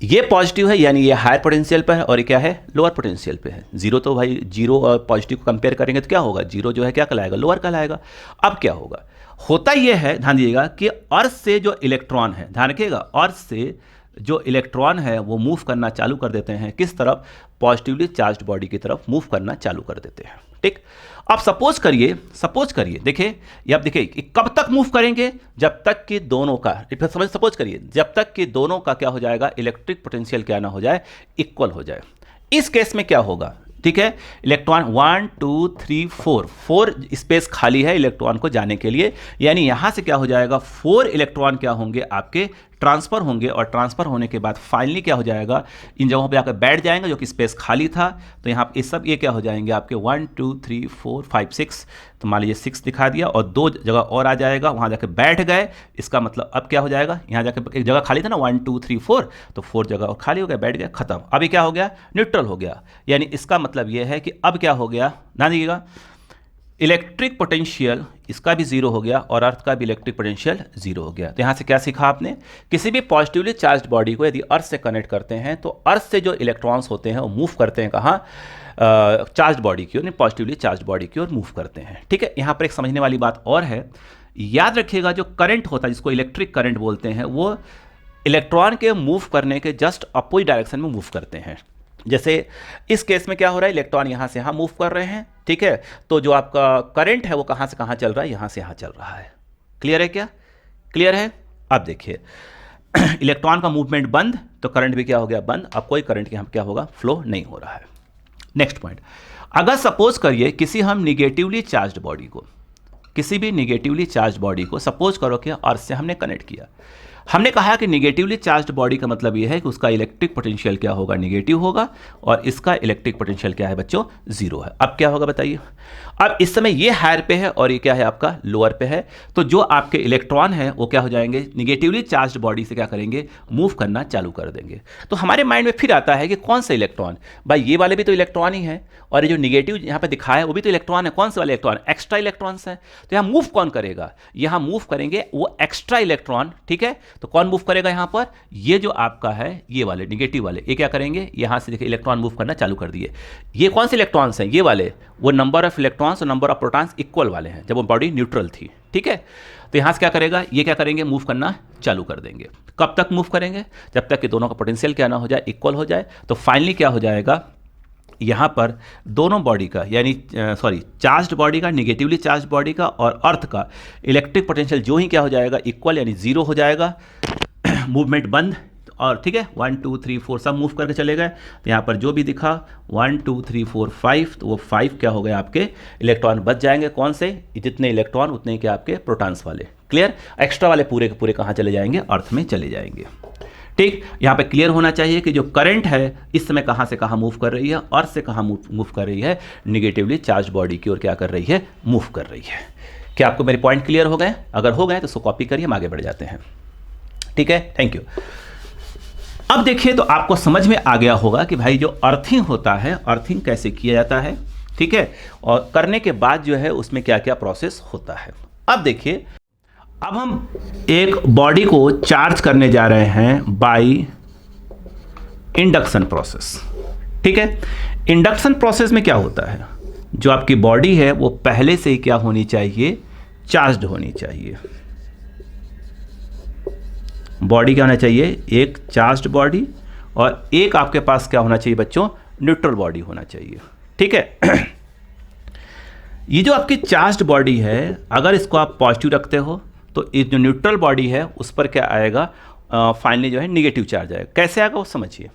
ये पॉजिटिव है यानी ये हायर पोटेंशियल पर है और ये क्या है, लोअर पोटेंशियल पे है। 0 तो भाई 0 और पॉजिटिव को कंपेयर करेंगे तो क्या होगा, 0 जो है क्या कहलाएगा, लोअर कहलाएगा। अब क्या होगा, होता ये है, ध्यान दीजिएगा कि अर्थ से जो इलेक्ट्रॉन है, ध्यान रखिएगा, अर्थ से जो इलेक्ट्रॉन है वो मूव करना चालू कर देते हैं, किस तरफ, पॉजिटिवली चार्ज्ड बॉडी की तरफ मूव करना चालू कर देते हैं। ठीक, अब सपोज करिए देखिए, ये आप देखिए कब तक मूव करेंगे, जब तक कि दोनों का, सपोज करिए जब तक कि दोनों का क्या हो जाएगा, इलेक्ट्रिक पोटेंशियल क्या ना हो जाए, इक्वल हो जाए। इस केस में क्या होगा, ठीक है, इलेक्ट्रॉन 1 2 3 4 स्पेस खाली है इलेक्ट्रॉन को जाने के लिए, यानी यहां से क्या हो जाएगा, 4 इलेक्ट्रॉन क्या होंगे, आपके ट्रांसफर होंगे, और ट्रांसफर होने के बाद फाइनली क्या हो जाएगा, इन जगहों पे आकर बैठ जाएंगे जो कि स्पेस खाली था। तो यहाँ ये सब ये क्या हो जाएंगे आपके 1 2 3 4 5 6, तो मान लीजिए 6 दिखा दिया, और 2 जगह और आ जाएगा, वहाँ जाकर बैठ गए। इसका मतलब अब क्या हो जाएगा, यहाँ जाकर एक जगह खाली था ना 1 2 3 4, तो 4 जगह और खाली हो गया, बैठ गया, खत्म। अभी क्या हो गया, न्यूट्रल हो गया। यानी इसका मतलब ये है कि अब क्या हो गया, ध्यान दीजिएगा, इलेक्ट्रिक पोटेंशियल इसका भी 0 हो गया और अर्थ का भी इलेक्ट्रिक पोटेंशियल 0 हो गया। तो यहाँ से क्या सीखा आपने, किसी भी पॉजिटिवली चार्ज्ड बॉडी को यदि अर्थ से कनेक्ट करते हैं तो अर्थ से जो इलेक्ट्रॉन्स होते हैं वो मूव करते हैं कहाँ, चार्ज्ड बॉडी की ओर, नहीं पॉजिटिवली चार्ज्ड बॉडी की ओर मूव करते हैं। ठीक है, यहाँ पर एक समझने वाली बात और है, याद रखिएगा जो करंट होता है जिसको इलेक्ट्रिक करंट बोलते हैं, वो इलेक्ट्रॉन के मूव करने के जस्ट अपोजिट डायरेक्शन में मूव करते हैं। जैसे इस केस में क्या हो रहा है, इलेक्ट्रॉन यहाँ से यहाँ मूव कर रहे हैं, ठीक है, तो जो आपका करंट है वो कहाँ से कहाँ चल रहा है, यहाँ से यहाँ चल रहा है। क्लियर है क्या, क्लियर है। अब देखिए इलेक्ट्रॉन का मूवमेंट बंद तो करंट भी क्या हो गया, बंद। अब कोई करंट यहाँ क्या होगा, फ्लो नहीं हो रहा है। नेक्स्ट पॉइंट, अगर सपोज करिए किसी हम निगेटिवली चार्ज्ड बॉडी को, किसी भी निगेटिवली चार्ज्ड बॉडी को सपोज करो कि अर्थ से हमने कनेक्ट किया, हमने कहा कि निगेटिवली चार्ज्ड बॉडी का मतलब यह है कि उसका इलेक्ट्रिक पोटेंशियल क्या होगा, निगेटिव होगा, और इसका इलेक्ट्रिक पोटेंशियल क्या है बच्चों, 0 है। अब क्या होगा बताइए, अब इस समय ये हायर पे है और ये क्या है आपका लोअर पे है, तो जो आपके इलेक्ट्रॉन है वो क्या हो जाएंगे, निगेटिवली चार्ज्ड बॉडी से क्या करेंगे, मूव करना चालू कर देंगे। तो हमारे माइंड में फिर आता है कि कौन सा इलेक्ट्रॉन, भाई ये वाले भी तो इलेक्ट्रॉन ही है, और ये जो निगेटिव यहाँ पे दिखाया है वो भी तो इलेक्ट्रॉन है। कौन से वाले इलेक्ट्रॉन, एक्स्ट्रा इलेक्ट्रॉन्स हैं। तो यहाँ मूव कौन करेगा, यहाँ मूव करेंगे वो एक्स्ट्रा इलेक्ट्रॉन। ठीक है, तो कौन मूव करेगा यहाँ पर, ये जो आपका है ये वाले निगेटिव वाले, ये क्या करेंगे, यहाँ से देखिए इलेक्ट्रॉन मूव करना चालू कर दिए। ये कौन से इलेक्ट्रॉन्स हैं, ये वाले, वो नंबर ऑफ इलेक्ट्रॉन्स और नंबर ऑफ प्रोटॉन्स इक्वल वाले हैं जब वो बॉडी न्यूट्रल थी। ठीक है, तो यहाँ से क्या करेगा, ये क्या करेंगे, मूव करना चालू कर देंगे। कब तक मूव करेंगे, जब तक कि दोनों का पोटेंशियल क्या ना हो जाए, इक्वल हो जाए। तो फाइनली क्या हो जाएगा, यहाँ पर दोनों बॉडी का, यानी चार्ज्ड बॉडी का, निगेटिवली चार्ज्ड बॉडी का और अर्थ का इलेक्ट्रिक पोटेंशियल जो ही क्या हो जाएगा, इक्वल यानी 0 हो जाएगा। मूवमेंट बंद, और ठीक है 1 2 3 4 सब मूव करके चले गए। तो यहाँ पर जो भी दिखा 1 2 3 4 5, तो वो 5 क्या हो गए आपके इलेक्ट्रॉन बच जाएंगे। कौन से, जितने इलेक्ट्रॉन उतने ही क्या आपके प्रोटॉन्स वाले। क्लियर, एक्स्ट्रा वाले पूरे के पूरे कहाँ चले जाएंगे, अर्थ में चले जाएंगे। ठीक, यहाँ पे क्लियर होना चाहिए कि जो करंट है इस समय कहाँ से कहाँ मूव कर रही है, अर्थ से कहाँ मूव कर रही है, निगेटिवली चार्ज बॉडी की ओर क्या कर रही है, मूव कर रही है। क्या आपको मेरे पॉइंट क्लियर हो गए? अगर हो गए तो उसको कॉपी करिए, हम आगे बढ़ जाते हैं। ठीक है, थैंक यू। अब देखिए तो आपको समझ में आ गया होगा कि भाई जो अर्थिंग होता है, अर्थिंग कैसे किया जाता है, ठीक है, और करने के बाद जो है उसमें क्या क्या प्रोसेस होता है। अब देखिए, अब हम एक बॉडी को चार्ज करने जा रहे हैं बाय इंडक्शन प्रोसेस। ठीक है, इंडक्शन प्रोसेस में क्या होता है, जो आपकी बॉडी है वो पहले से ही क्या होनी चाहिए, चार्ज्ड होनी चाहिए। बॉडी क्या होना चाहिए, एक चार्ज्ड बॉडी, और एक आपके पास क्या होना चाहिए बच्चों, न्यूट्रल बॉडी होना चाहिए। ठीक है, ये जो आपकी चार्ज्ड बॉडी है, अगर इसको आप पॉजिटिव रखते हो तो ये जो न्यूट्रल बॉडी है उस पर क्या आएगा, फाइनली जो है निगेटिव चार्ज आएगा। कैसे आएगा वो समझिए।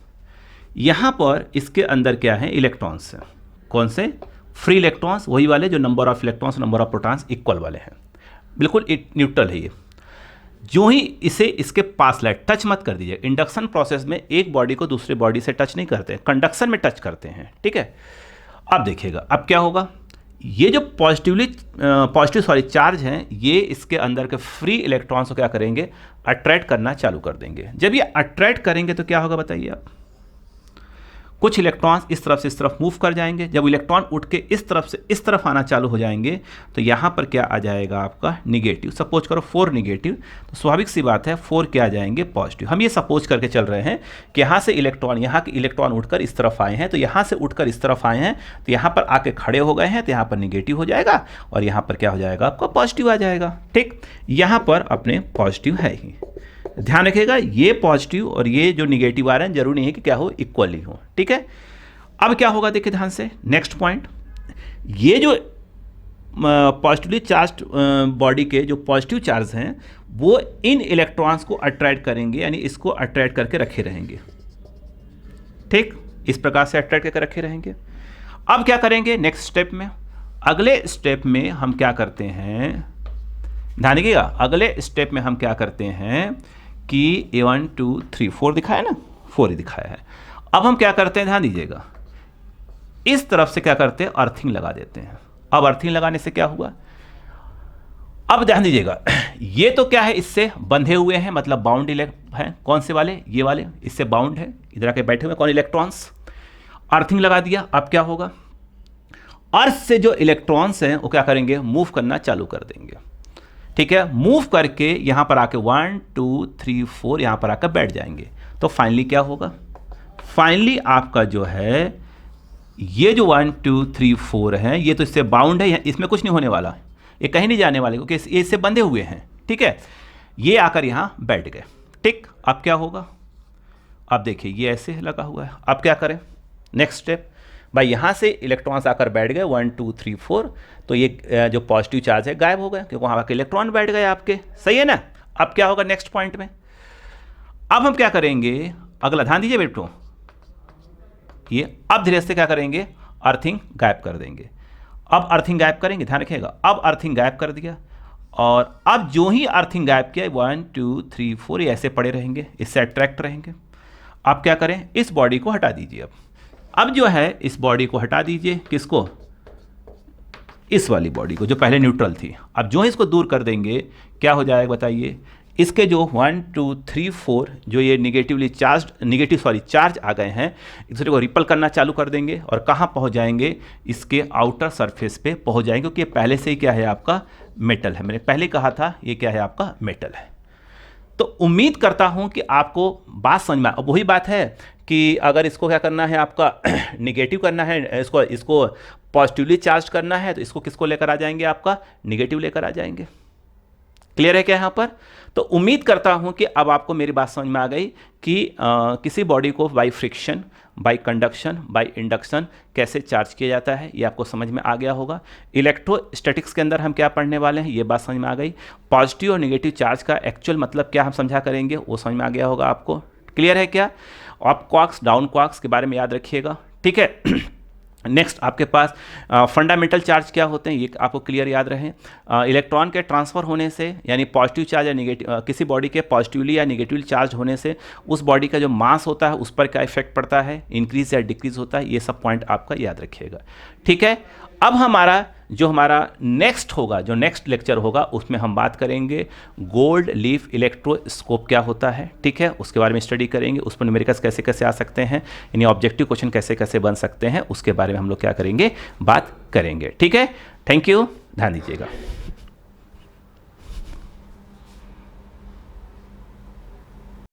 यहाँ पर इसके अंदर क्या है, इलेक्ट्रॉन्स हैं। कौन से? फ्री इलेक्ट्रॉन्स, वही वाले जो number of electrons number of protons equal वाले हैं। बिल्कुल न्यूट्रल है ये। जो ही इसे इसके पास लाए, टच मत कर दीजिए। इंडक्शन प्रोसेस में एक बॉडी को दूसरे बॉडी से टच नहीं करते, कंडक्शन में टच करते हैं। ठीक है, अब देखिएगा अब क्या होगा, ये जो पॉजिटिव चार्ज हैं, ये इसके अंदर के फ्री इलेक्ट्रॉन्स को क्या करेंगे, अट्रैक्ट करना चालू कर देंगे। जब ये अट्रैक्ट करेंगे तो क्या होगा बताइए आप, कुछ इलेक्ट्रॉन्स इस तरफ से इस तरफ मूव कर जाएंगे। जब इलेक्ट्रॉन उठ के इस तरफ से इस तरफ आना चालू हो जाएंगे तो यहाँ पर क्या आ जाएगा आपका निगेटिव। सपोज करो 4 निगेटिव, तो स्वाभाविक सी बात है 4 क्या आ जाएंगे पॉजिटिव। हम ये सपोज करके चल रहे हैं कि यहाँ से इलेक्ट्रॉन, यहाँ के इलेक्ट्रॉन उठकर इस तरफ आए हैं, तो यहाँ से उठकर इस तरफ आए हैं, तो यहाँ पर आके खड़े हो गए हैं, तो यहाँ पर निगेटिव हो जाएगा और यहाँ पर क्या हो जाएगा आपका पॉजिटिव आ जाएगा। ठीक, यहाँ पर अपने पॉजिटिव है ही। ध्यान रखिएगा, ये पॉजिटिव और ये जो निगेटिव आ रहे हैं जरूरी नहीं है कि क्या हो, इक्वली हो। ठीक है, अब क्या होगा देखिए ध्यान से, नेक्स्ट पॉइंट, ये जो पॉजिटिवली चार्ज बॉडी के जो पॉजिटिव चार्ज हैं वो इन इलेक्ट्रॉन्स को अट्रैक्ट करेंगे, यानी इसको अट्रैक्ट करके रखे रहेंगे। ठीक, इस प्रकार से अट्रैक्ट करके रखे रहेंगे। अब क्या करेंगे नेक्स्ट स्टेप में, अगले स्टेप में हम क्या करते हैं, ध्यान रखिएगा, अगले स्टेप में हम क्या करते हैं कि 1 2 3 4 दिखाया ना, 4 ही दिखाया है। अब हम क्या करते हैं, ध्यान दीजिएगा, इस तरफ से क्या करते हैं, अर्थिंग लगा देते हैं। अब अर्थिंग लगाने से क्या हुआ, अब ध्यान दीजिएगा, ये तो क्या है, इससे बंधे हुए हैं, मतलब बाउंड हैं। कौन से वाले, ये वाले इससे बाउंड है, इधर आके बैठे हुए कौन, इलेक्ट्रॉन्स। अर्थिंग लगा दिया, अब क्या होगा, अर्थ से जो इलेक्ट्रॉन्स हैं वो क्या करेंगे, मूव करना चालू कर देंगे। ठीक है, मूव करके यहाँ पर आके 1 2 3 4 यहाँ पर आकर बैठ जाएंगे। तो फाइनली क्या होगा, फाइनली आपका जो है ये जो 1 2 3 4 है, ये तो इससे बाउंड है, इसमें कुछ नहीं होने वाला, ये कहीं नहीं जाने वाले, क्योंकि ये इससे बंधे हुए हैं। ठीक है, ये आकर यहाँ बैठ गए। ठीक, अब क्या होगा, अब देखिए ये ऐसे लगा हुआ है। अब क्या करें, नेक्स्ट स्टेप, भाई यहाँ से इलेक्ट्रॉन्स आकर बैठ गए 1 2 3 4, तो ये जो पॉजिटिव चार्ज है गायब हो गए, क्योंकि वहाँ आकर इलेक्ट्रॉन बैठ गए आपके। सही है ना। अब क्या होगा नेक्स्ट पॉइंट में, अब हम क्या करेंगे, अगला ध्यान दीजिए बेटो, ये अब धीरे से क्या करेंगे, अर्थिंग गायब कर देंगे। अब अर्थिंग गायब करेंगे, ध्यान रखिएगा, अब अर्थिंग गायब कर दिया, और अब जो ही अर्थिंग गायब किया 1 2 3 4 ये ऐसे पड़े रहेंगे, इससे अट्रैक्ट रहेंगे। अब क्या करें, इस बॉडी को हटा दीजिए। अब जो है इस बॉडी को हटा दीजिए, किसको, इस वाली बॉडी को जो पहले न्यूट्रल थी। अब जो इसको दूर कर देंगे क्या हो जाएगा बताइए, इसके जो 1 2 3 4 जो ये निगेटिव चार्ज आ गए हैं, दूसरे को रिपल करना चालू कर देंगे और कहाँ पहुँच जाएंगे, इसके आउटर सरफेस पे पहुँच जाएंगे, क्योंकि ये पहले से ही क्या है आपका मेटल है। मैंने पहले कहा था ये क्या है आपका मेटल है। तो उम्मीद करता हूँ कि आपको बात समझ में, अब वही बात है कि अगर इसको क्या करना है आपका निगेटिव करना है, इसको पॉजिटिवली चार्ज करना है, तो इसको किसको लेकर आ जाएंगे, आपका निगेटिव लेकर आ जाएंगे। क्लियर है क्या यहाँ पर। तो उम्मीद करता हूँ कि अब आपको मेरी बात समझ में आ गई कि किसी बॉडी को by friction, bye conduction, by induction कैसे चार्ज किया जाता है, ये आपको समझ में आ गया होगा। इलेक्ट्रोस्टैटिक्स के अंदर हम क्या पढ़ने वाले हैं, ये बात समझ में आ गई। पॉजिटिव और नेगेटिव चार्ज का एक्चुअल मतलब क्या हम समझा करेंगे, वो समझ में आ गया होगा आपको। क्लियर है क्या। अप क्वार्क्स, डाउन क्वार्क्स के बारे में याद रखिएगा। ठीक है। नेक्स्ट आपके पास फंडामेंटल चार्ज क्या होते हैं, ये आपको क्लियर याद रहे। इलेक्ट्रॉन के ट्रांसफ़र होने से, यानी पॉजिटिव चार्ज या निगेटिव, किसी बॉडी के पॉजिटिवली या निगेटिवली चार्ज होने से उस बॉडी का जो मास होता है उस पर क्या इफेक्ट पड़ता है, इंक्रीज या डिक्रीज होता है, ये सब पॉइंट आपका याद रखिएगा। ठीक है, अब हमारा नेक्स्ट होगा, जो नेक्स्ट लेक्चर होगा उसमें हम बात करेंगे गोल्ड लीफ इलेक्ट्रोस्कोप क्या होता है। ठीक है, उसके बारे में स्टडी करेंगे, उस पर न्यूमेरिकल्स कैसे कैसे आ सकते हैं, यानी ऑब्जेक्टिव क्वेश्चन कैसे कैसे बन सकते हैं, उसके बारे में हम लोग क्या करेंगे, बात करेंगे। ठीक है, थैंक यू, ध्यान दीजिएगा।